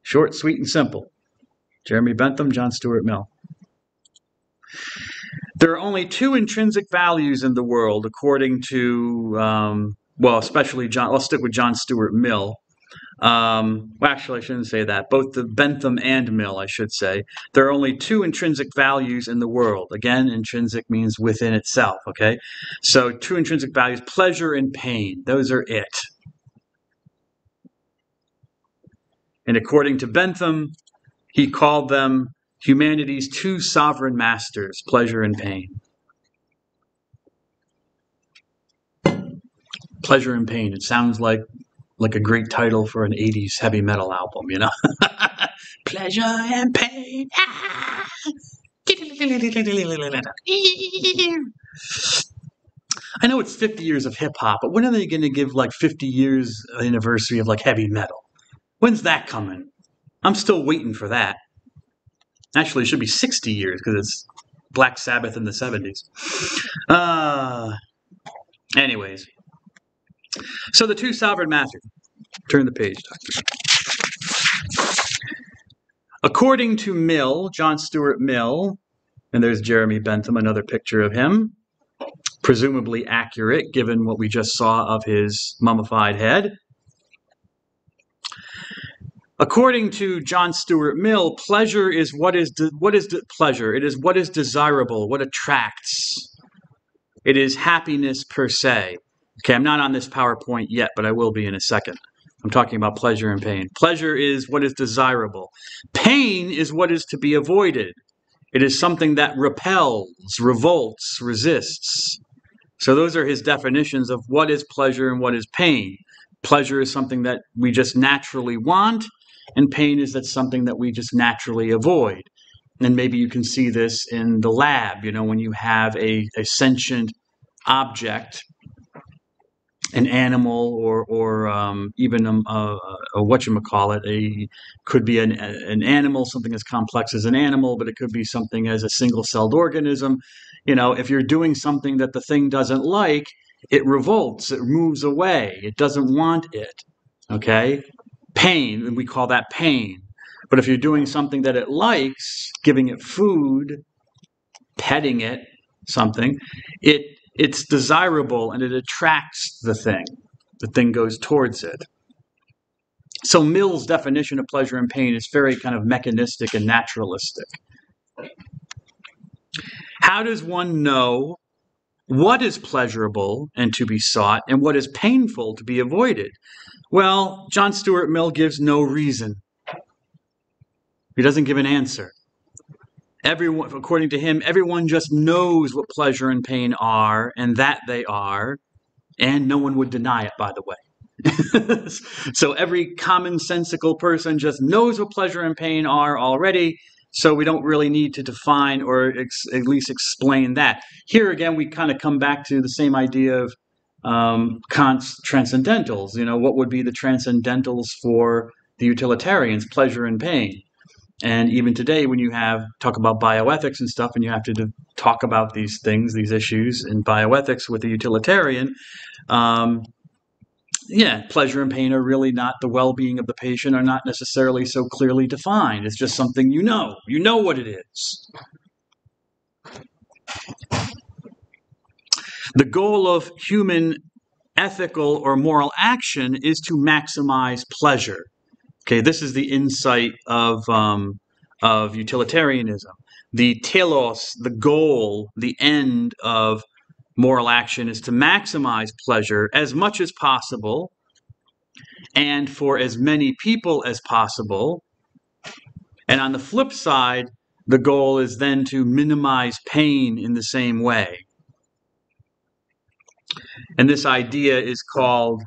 [SPEAKER 1] Short, sweet, and simple. Jeremy Bentham, John Stuart Mill. There are only two intrinsic values in the world, according to, especially John. Let's stick with John Stuart Mill. Actually, I shouldn't say that. Both the Bentham and Mill, I should say. There are only two intrinsic values in the world. Again, intrinsic means within itself, okay? So two intrinsic values, pleasure and pain. Those are it. And according to Bentham, he called them humanity's two sovereign masters, pleasure and pain. Pleasure and pain. It sounds like a great title for an 80s heavy metal album, Pleasure and pain. I know it's 50 years of hip-hop, but when are they going to give 50 years anniversary of heavy metal? When's that coming? I'm still waiting for that. Actually, it should be 60 years because it's Black Sabbath in the 70s. Anyways. So the two sovereign masters. Turn the page, Doctor. According to Mill, John Stuart Mill, and there's Jeremy Bentham, another picture of him, presumably accurate given what we just saw of his mummified head. According to John Stuart Mill, pleasure is what is pleasure? It is what is desirable, what attracts. It is happiness per se. Okay, I'm not on this PowerPoint yet, but I will be in a second. I'm talking about pleasure and pain. Pleasure is what is desirable. Pain is what is to be avoided. It is something that repels, revolts, resists. So those are his definitions of what is pleasure and what is pain. Pleasure is something that we just naturally want, and pain is that something that we just naturally avoid. And maybe you can see this in the lab, when you have a sentient object, an animal, or even a whatchamacallit, could be an animal, something as complex as an animal, but it could be something as a single-celled organism. If you're doing something that the thing doesn't like, it revolts, it moves away, it doesn't want it. Okay? Pain, and we call that pain. But if you're doing something that it likes, giving it food, petting it, something, it's desirable and it attracts the thing. The thing goes towards it. So Mill's definition of pleasure and pain is very kind of mechanistic and naturalistic. How does one know what is pleasurable and to be sought and what is painful to be avoided? Well, John Stuart Mill gives no reason. He doesn't give an answer. Everyone, according to him, everyone just knows what pleasure and pain are and that they are, and no one would deny it, by the way. So every commonsensical person just knows what pleasure and pain are already, so we don't really need to define or at least explain that. Here again, we kind of come back to the same idea of Kant's transcendentals. What would be the transcendentals for the utilitarians? Pleasure and pain. And even today, when you talk about bioethics and stuff, and you have to talk about these things, these issues in bioethics with the utilitarian, pleasure and pain are really not, the well-being of the patient are not necessarily so clearly defined. It's just something you know. You know what it is. The goal of human ethical or moral action is to maximize pleasure. Okay, this is the insight of utilitarianism. The telos, the goal, the end of moral action is to maximize pleasure as much as possible and for as many people as possible. And on the flip side, the goal is then to minimize pain in the same way. And this idea is called,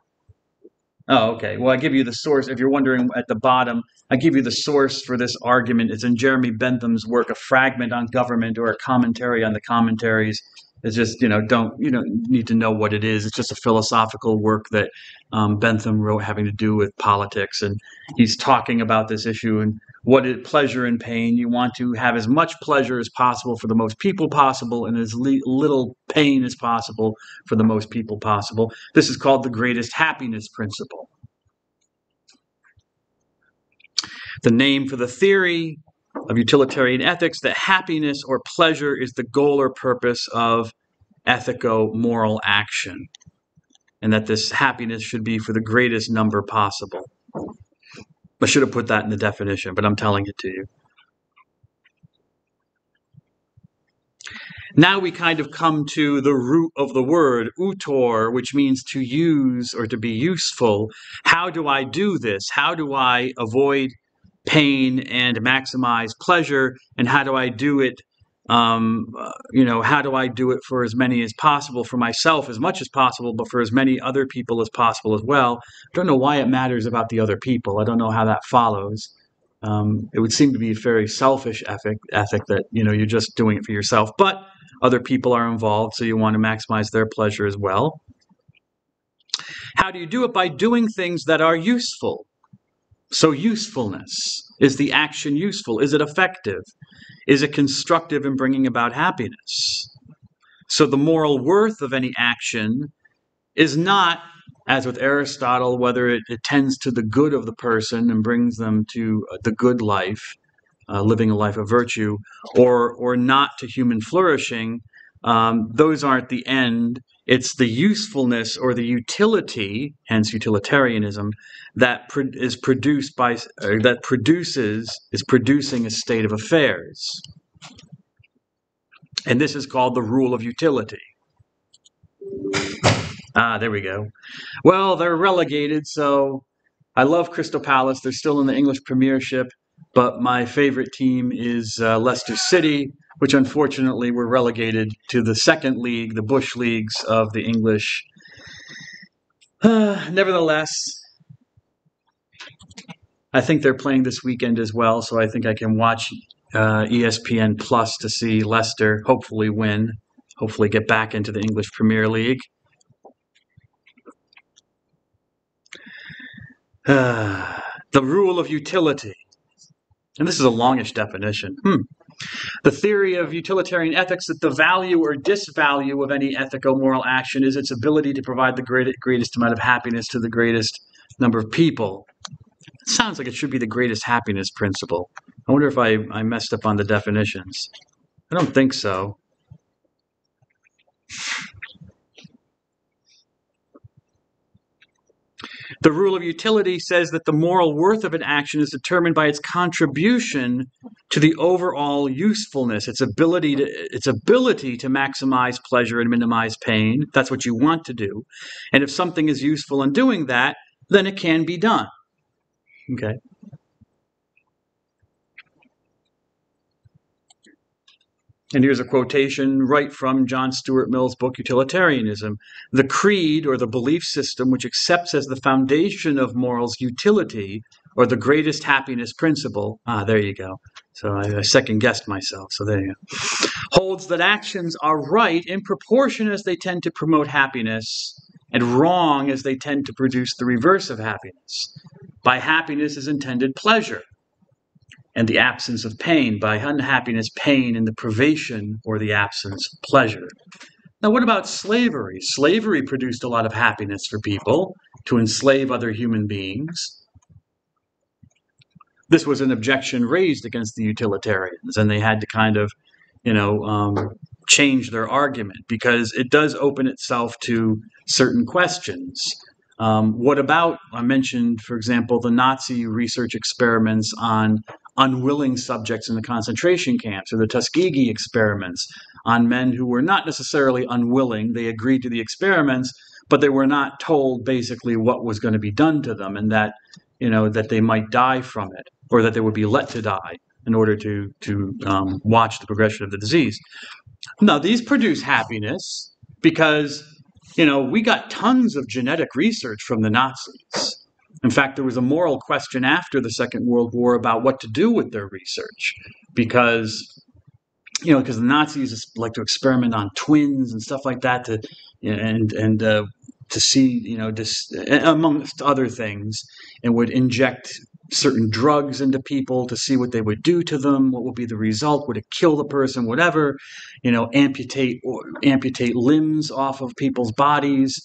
[SPEAKER 1] well, I give you the source. If you're wondering at the bottom, I give you the source for this argument. It's in Jeremy Bentham's work, A Fragment on Government, or a commentary on the commentaries. It's just, you don't need to know what it is. It's just a philosophical work that Bentham wrote having to do with politics. And he's talking about this issue and what is pleasure and pain. You want to have as much pleasure as possible for the most people possible and as little pain as possible for the most people possible. This is called the greatest happiness principle. The name for the theory of utilitarian ethics, that happiness or pleasure is the goal or purpose of ethico-moral action, and that this happiness should be for the greatest number possible. I should have put that in the definition, but I'm telling it to you. Now we kind of come to the root of the word, utor, which means to use or to be useful. How do I do this? How do I avoid pain and maximize pleasure? And how do I do it? How do I do it for as many as possible, for myself as much as possible, but for as many other people as possible as well? I don't know why it matters about the other people. I don't know how that follows. It would seem to be a very selfish ethic that, you're just doing it for yourself, but other people are involved, so you want to maximize their pleasure as well. How do you do it? By doing things that are useful. So usefulness. Is the action useful? Is it effective? Is it constructive in bringing about happiness? So the moral worth of any action is not, as with Aristotle, whether it tends to the good of the person and brings them to the good life, living a life of virtue, or not to human flourishing. Those aren't the end. It's the usefulness or the utility, hence utilitarianism, is producing a state of affairs. And this is called the rule of utility. There we go. Well, they're relegated, so I love Crystal Palace. They're still in the English Premiership, But my favorite team is Leicester City, which unfortunately were relegated to the second league, the Bush leagues of the English. Nevertheless, I think they're playing this weekend as well, so I think I can watch ESPN Plus to see Leicester hopefully win, hopefully get back into the English Premier League. The rule of utility. And this is a longish definition. The theory of utilitarian ethics that the value or disvalue of any ethico-moral action is its ability to provide the greatest amount of happiness to the greatest number of people. It sounds like it should be the greatest happiness principle. I wonder if I messed up on the definitions. I don't think so. The rule of utility says that the moral worth of an action is determined by its contribution to the overall usefulness, its ability to maximize pleasure and minimize pain. That's what you want to do. And if something is useful in doing that, then it can be done. Okay. And here's a quotation right from John Stuart Mill's book, Utilitarianism. The creed, or the belief system, which accepts as the foundation of morals utility, or the greatest happiness principle, there you go. So I second-guessed myself, so there you go, holds that actions are right in proportion as they tend to promote happiness, and wrong as they tend to produce the reverse of happiness. By happiness is intended pleasure, and the absence of pain. By unhappiness, pain, and the privation or the absence of pleasure. Now, what about slavery? Slavery produced a lot of happiness for people to enslave other human beings. This was an objection raised against the utilitarians, and they had to kind of, change their argument because it does open itself to certain questions. What about, I mentioned, for example, the Nazi research experiments on unwilling subjects in the concentration camps, or the Tuskegee experiments on men who were not necessarily unwilling. They agreed to the experiments, but they were not told basically what was going to be done to them, and that, that they might die from it, or that they would be let to die in order to watch the progression of the disease. Now, these produce happiness because, we got tons of genetic research from the Nazis. In fact, there was a moral question after the Second World War about what to do with their research because the Nazis like to experiment on twins and stuff like that to see, amongst other things, and would inject certain drugs into people to see what they would do to them, what would be the result, would it kill the person, whatever, amputate limbs off of people's bodies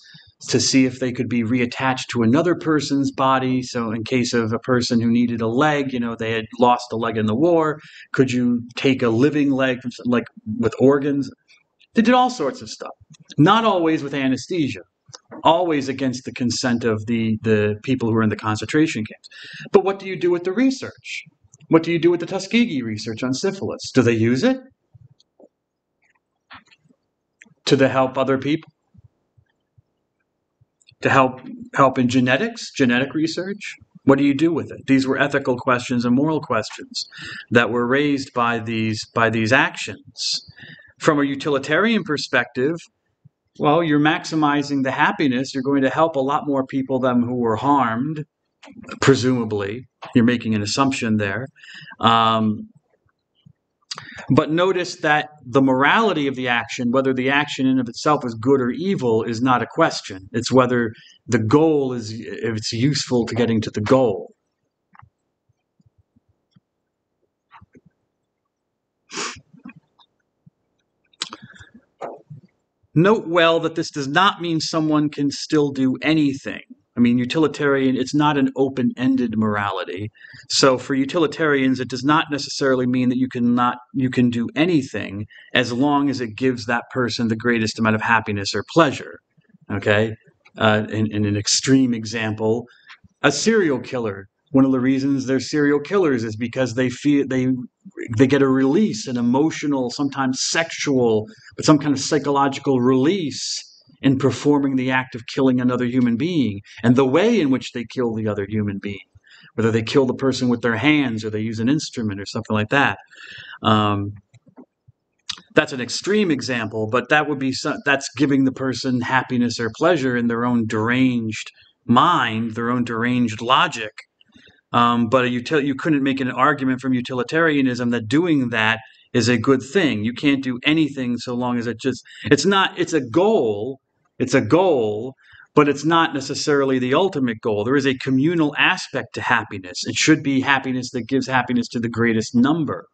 [SPEAKER 1] to see if they could be reattached to another person's body. So in case of a person who needed a leg, they had lost a leg in the war, could you take a living leg from, like, with organs? They did all sorts of stuff, not always with anesthesia, always against the consent of the people who were in the concentration camps. But what do you do with the research? What do you do with the Tuskegee research on syphilis? Do they use it to help other people? To help in genetic research? What do you do with it? These were ethical questions and moral questions that were raised by these actions. From a utilitarian perspective, well, you're maximizing the happiness. You're going to help a lot more people than who were harmed, presumably. You're making an assumption there. But notice that the morality of the action, whether the action in of itself is good or evil, is not a question. It's whether the goal is, if it's useful to getting to the goal. Note well that this does not mean someone can still do anything. I mean, utilitarian, it's not an open-ended morality. So for utilitarians, it does not necessarily mean that you can do anything as long as it gives that person the greatest amount of happiness or pleasure. Okay? In an extreme example, a serial killer. One of the reasons they're serial killers is because they feel they get a release, an emotional, sometimes sexual, but some kind of psychological release in performing the act of killing another human being, and the way in which they kill the other human being, whether they kill the person with their hands or they use an instrument or something like that. That's an extreme example, but that would be that's giving the person happiness or pleasure in their own deranged mind, their own deranged logic. But you couldn't make an argument from utilitarianism that doing that is a good thing. You can't do anything so long as it's a goal, but it's not necessarily the ultimate goal. There is a communal aspect to happiness. It should be happiness that gives happiness to the greatest number.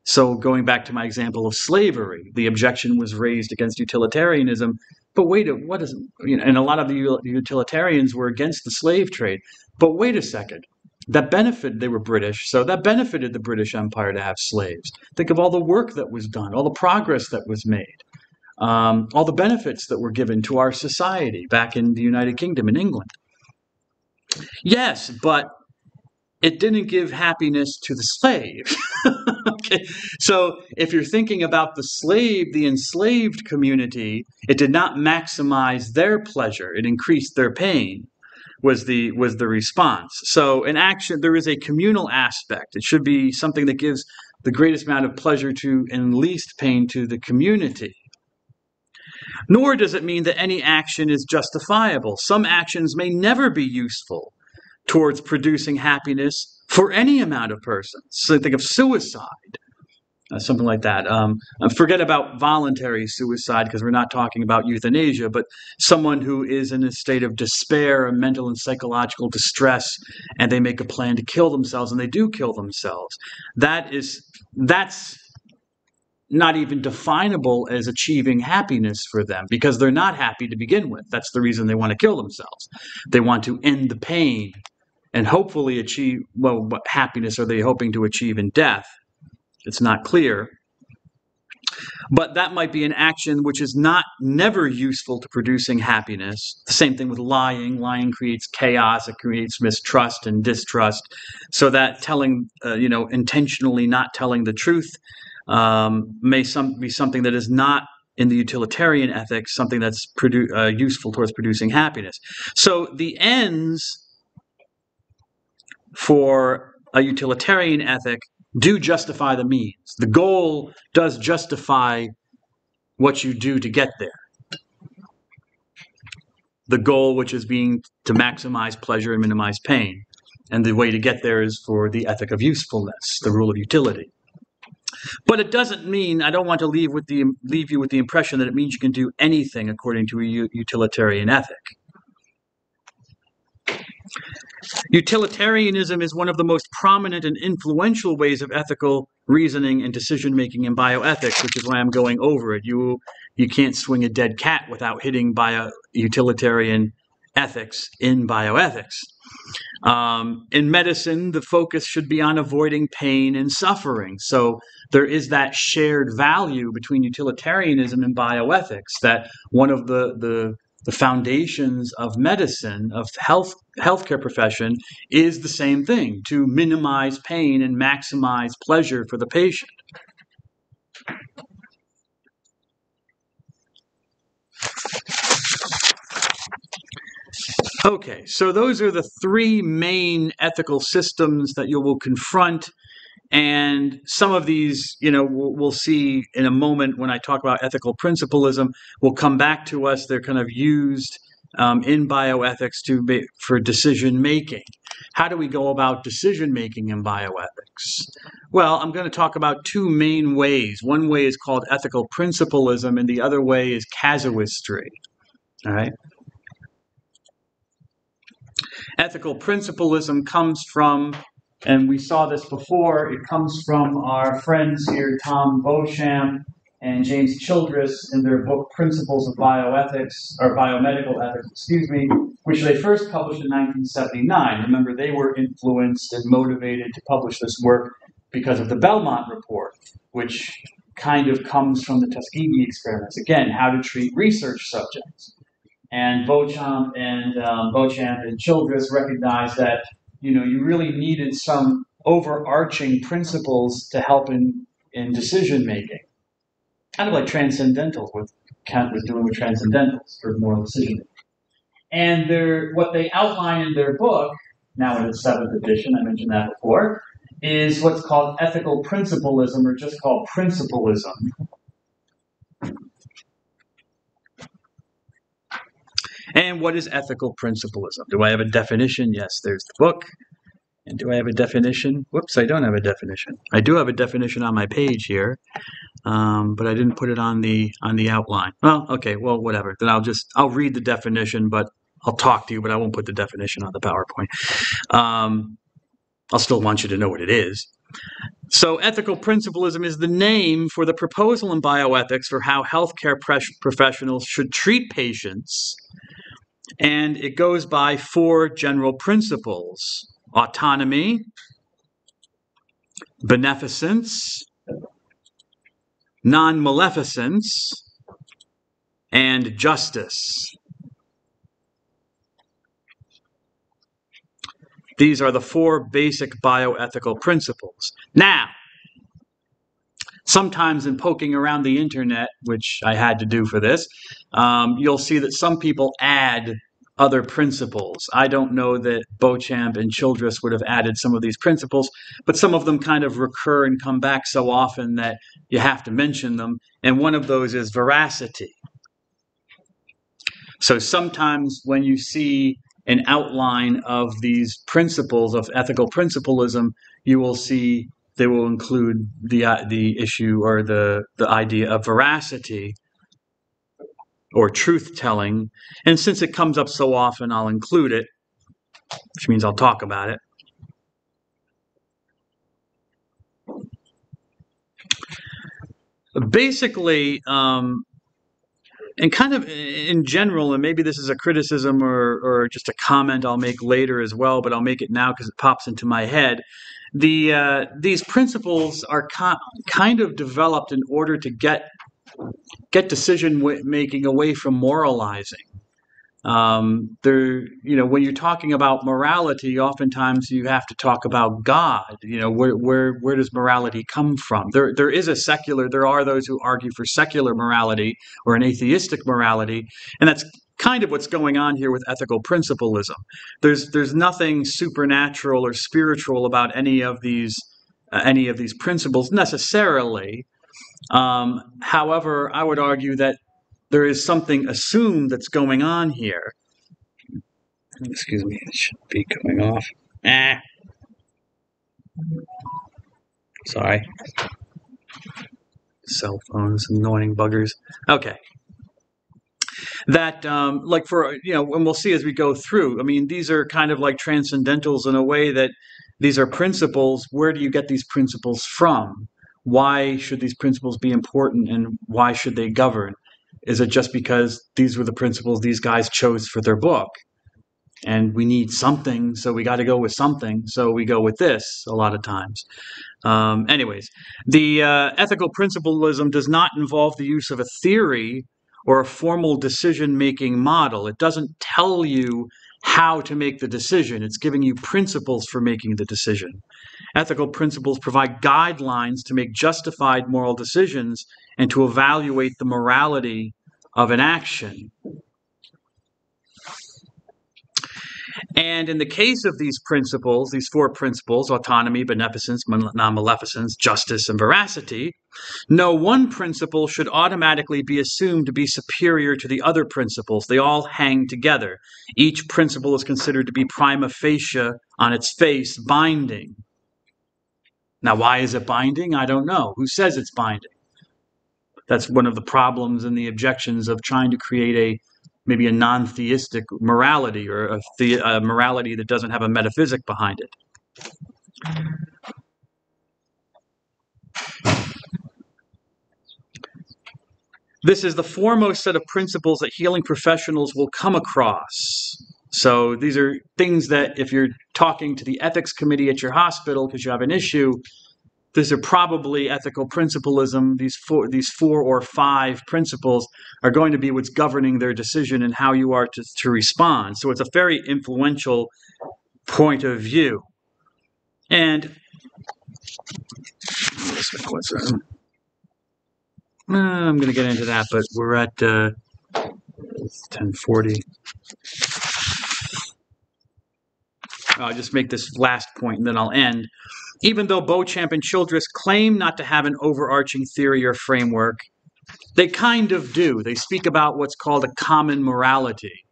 [SPEAKER 1] So going back to my example of slavery, the objection was raised against utilitarianism. But wait, what is, and a lot of the utilitarians were against the slave trade. But wait a second, they were British, so that benefited the British Empire to have slaves. Think of all the work that was done, all the progress that was made, all the benefits that were given to our society back in the United Kingdom in England. Yes, but it didn't give happiness to the slave. Okay, so if you're thinking about the enslaved community, it did not maximize their pleasure; it increased their pain. Was the response. So in action, there is a communal aspect. It should be something that gives the greatest amount of pleasure to and least pain to the community. Nor does it mean that any action is justifiable. Some actions may never be useful towards producing happiness for any amount of persons. So think of suicide, something like that. Forget about voluntary suicide because we're not talking about euthanasia, but someone who is in a state of despair and mental and psychological distress, and they make a plan to kill themselves, and they do kill themselves. That's not even definable as achieving happiness for them because they're not happy to begin with. That's the reason they want to kill themselves. They want to end the pain and hopefully achieve, well, what happiness are they hoping to achieve in death? It's not clear. But that might be an action which is never useful to producing happiness. The same thing with lying. Lying creates chaos. It creates mistrust and distrust. So that intentionally not telling the truth may be something that is not in the utilitarian ethics, something that's useful towards producing happiness. So the ends for a utilitarian ethic do justify the means. The goal does justify what you do to get there. The goal, which is being to maximize pleasure and minimize pain. And the way to get there is for the ethic of usefulness, the rule of utility. But it doesn't mean, I don't want to leave you with the impression that it means you can do anything according to a utilitarian ethic. Utilitarianism is one of the most prominent and influential ways of ethical reasoning and decision-making in bioethics, which is why I'm going over it. You can't swing a dead cat without hitting utilitarian ethics in bioethics. In medicine, the focus should be on avoiding pain and suffering. So there is that shared value between utilitarianism and bioethics, that one of the foundations of medicine, of healthcare profession, is the same thing, to minimize pain and maximize pleasure for the patient. Okay, so those are the three main ethical systems that you will confront. And some of these, we'll see in a moment when I talk about ethical principlism, will come back to us. They're kind of used in bioethics for decision making. How do we go about decision making in bioethics? Well, I'm going to talk about two main ways. One way is called ethical principlism, and the other way is casuistry. All right. Ethical principlism comes from, and we saw this before, it comes from our friends here, Tom Beauchamp and James Childress, in their book Principles of Bioethics, or Biomedical Ethics, which they first published in 1979. Remember, they were influenced and motivated to publish this work because of the Belmont Report, which kind of comes from the Tuskegee experiments. Again, how to treat research subjects. And Beauchamp and Childress recognized that you really needed some overarching principles to help in decision making, kind of like transcendentals, what Kant was doing with transcendentals for moral decision making. And what they outline in their book now in its 7th edition, I mentioned that before, is what's called ethical principlism, or just called principlism. And what is ethical principlism? Do I have a definition? Yes, there's the book. And do I have a definition? Whoops, I don't have a definition. I do have a definition on my page here, but I didn't put it on the outline. Well, okay, well, whatever. Then I'll read the definition, but I'll talk to you, but I won't put the definition on the PowerPoint. I'll still want you to know what it is. So ethical principlism is the name for the proposal in bioethics for how healthcare professionals should treat patients. And it goes by 4 general principles: autonomy, beneficence, non-maleficence, and justice. These are the 4 basic bioethical principles. Now, sometimes in poking around the internet, which I had to do for this, you'll see that some people add other principles. I don't know that Beauchamp and Childress would have added some of these principles, but some of them kind of recur and come back so often that you have to mention them. And one of those is veracity. So sometimes when you see an outline of these principles of ethical principlism, you will see they will include the issue or the idea of veracity or truth-telling. And since it comes up so often, I'll include it, which means I'll talk about it. Basically, and kind of in general, and maybe this is a criticism or just a comment I'll make later as well, but I'll make it now because it pops into my head. These principles are kind of developed in order to get decision making away from moralizing. When you're talking about morality, oftentimes you have to talk about God. Where does morality come from? There are those who argue for secular morality or an atheistic morality, and that's kind of what's going on here with ethical principlism. There's nothing supernatural or spiritual about any of these principles necessarily. However, I would argue that there is something assumed that's going on here. Excuse me, it should be going off. Sorry. Cell phones, annoying buggers. Okay. That, and we'll see as we go through, these are kind of like transcendentals in a way that these are principles. Where do you get these principles from? Why should these principles be important, and why should they govern? Is it just because these were the principles these guys chose for their book? And we need something, so we got to go with something, so we go with this a lot of times. Anyways, the ethical principlism does not involve the use of a theory or a formal decision-making model. It doesn't tell you how to make the decision. It's giving you principles for making the decision. Ethical principles provide guidelines to make justified moral decisions and to evaluate the morality of an action. And in the case of these principles, these 4 principles, autonomy, beneficence, non-maleficence, justice, and veracity, no one principle should automatically be assumed to be superior to the other principles. They all hang together. Each principle is considered to be prima facie, on its face, binding. Now, why is it binding? I don't know. Who says it's binding? That's one of the problems and the objections of trying to create maybe a non-theistic morality, or a morality that doesn't have a metaphysic behind it. This is the foremost set of principles that healing professionals will come across. So these are things that if you're talking to the ethics committee at your hospital because you have an issue, these are probably ethical principlism. These 4 or 5 principles are going to be what's governing their decision and how you are to respond. So it's a very influential point of view. And I'm going to get into that, but we're at 10:40. I'll just make this last point and then I'll end. Even though Beauchamp and Childress claim not to have an overarching theory or framework, they kind of do. They speak about what's called a common morality.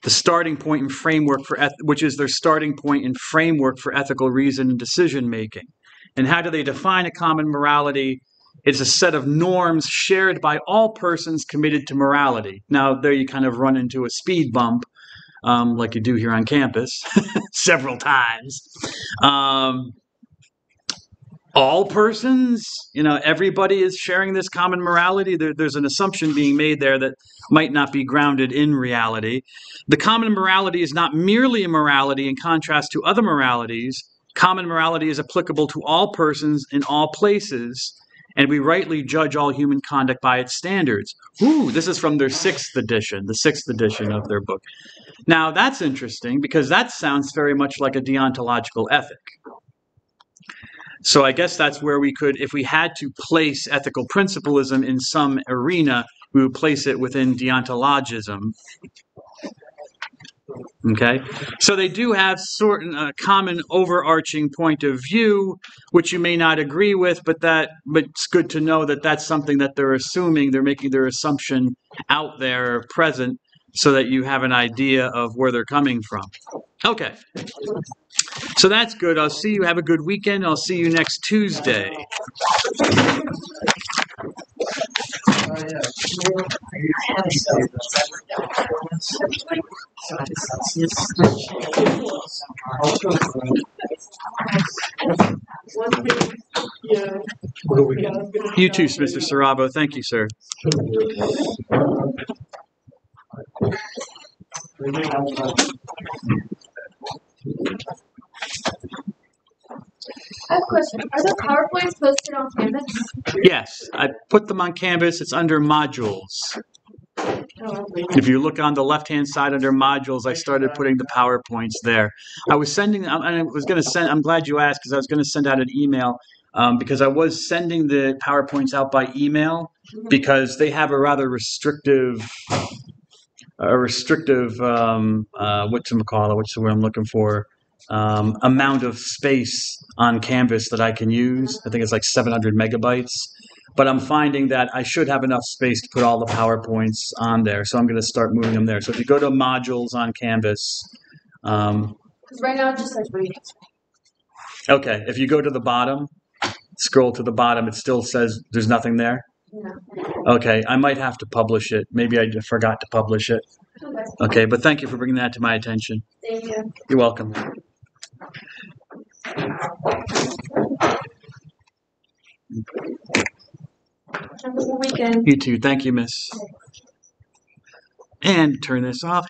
[SPEAKER 1] The starting point and framework for which is their starting point and framework for ethical reason and decision making. And how do they define a common morality? It's a set of norms shared by all persons committed to morality. Now, there you kind of run into a speed bump, like you do here on campus, several times. All persons, everybody is sharing this common morality. There's an assumption being made there that might not be grounded in reality. The common morality is not merely a morality in contrast to other moralities. Common morality is applicable to all persons in all places, and we rightly judge all human conduct by its standards. Ooh, this is from their the 6th edition of their book. Now, that's interesting because that sounds very much like a deontological ethic. So I guess that's where we could, if we had to place ethical principlism in some arena, we would place it within deontologism. Okay, so they do have common overarching point of view, which you may not agree with, but it's good to know that that's something that they're assuming. They're making their assumption out there present, so that you have an idea of where they're coming from. Okay. So that's good. I'll see you. Have a good weekend. I'll see you next Tuesday. You too, Mr. Sarabo. Thank you, sir.
[SPEAKER 4] I have a question. Are the PowerPoints posted on Canvas?
[SPEAKER 1] Yes, I put them on Canvas. It's under modules. If you look on the left-hand side under modules, I started putting the PowerPoints there. I was sending, and I was going to send, I'm glad you asked because I was going to send out an email because I was sending the PowerPoints out by email because they have a rather restrictive, what's the word I'm looking for? Amount of space on Canvas that I can use. I think it's like 700 megabytes. But I'm finding that I should have enough space to put all the PowerPoints on there. So I'm going to start moving them there. So if you go to modules on Canvas.
[SPEAKER 4] Because right now it just says read.
[SPEAKER 1] Okay. If you go to the bottom, scroll to the bottom, it still says there's nothing there?
[SPEAKER 4] No.
[SPEAKER 1] Okay. I might have to publish it. Maybe I just forgot to publish it. Okay. But thank you for bringing that to my attention.
[SPEAKER 4] Thank you.
[SPEAKER 1] You're welcome.
[SPEAKER 4] Have a good weekend.
[SPEAKER 1] You too. Thank you, miss. And turn this off.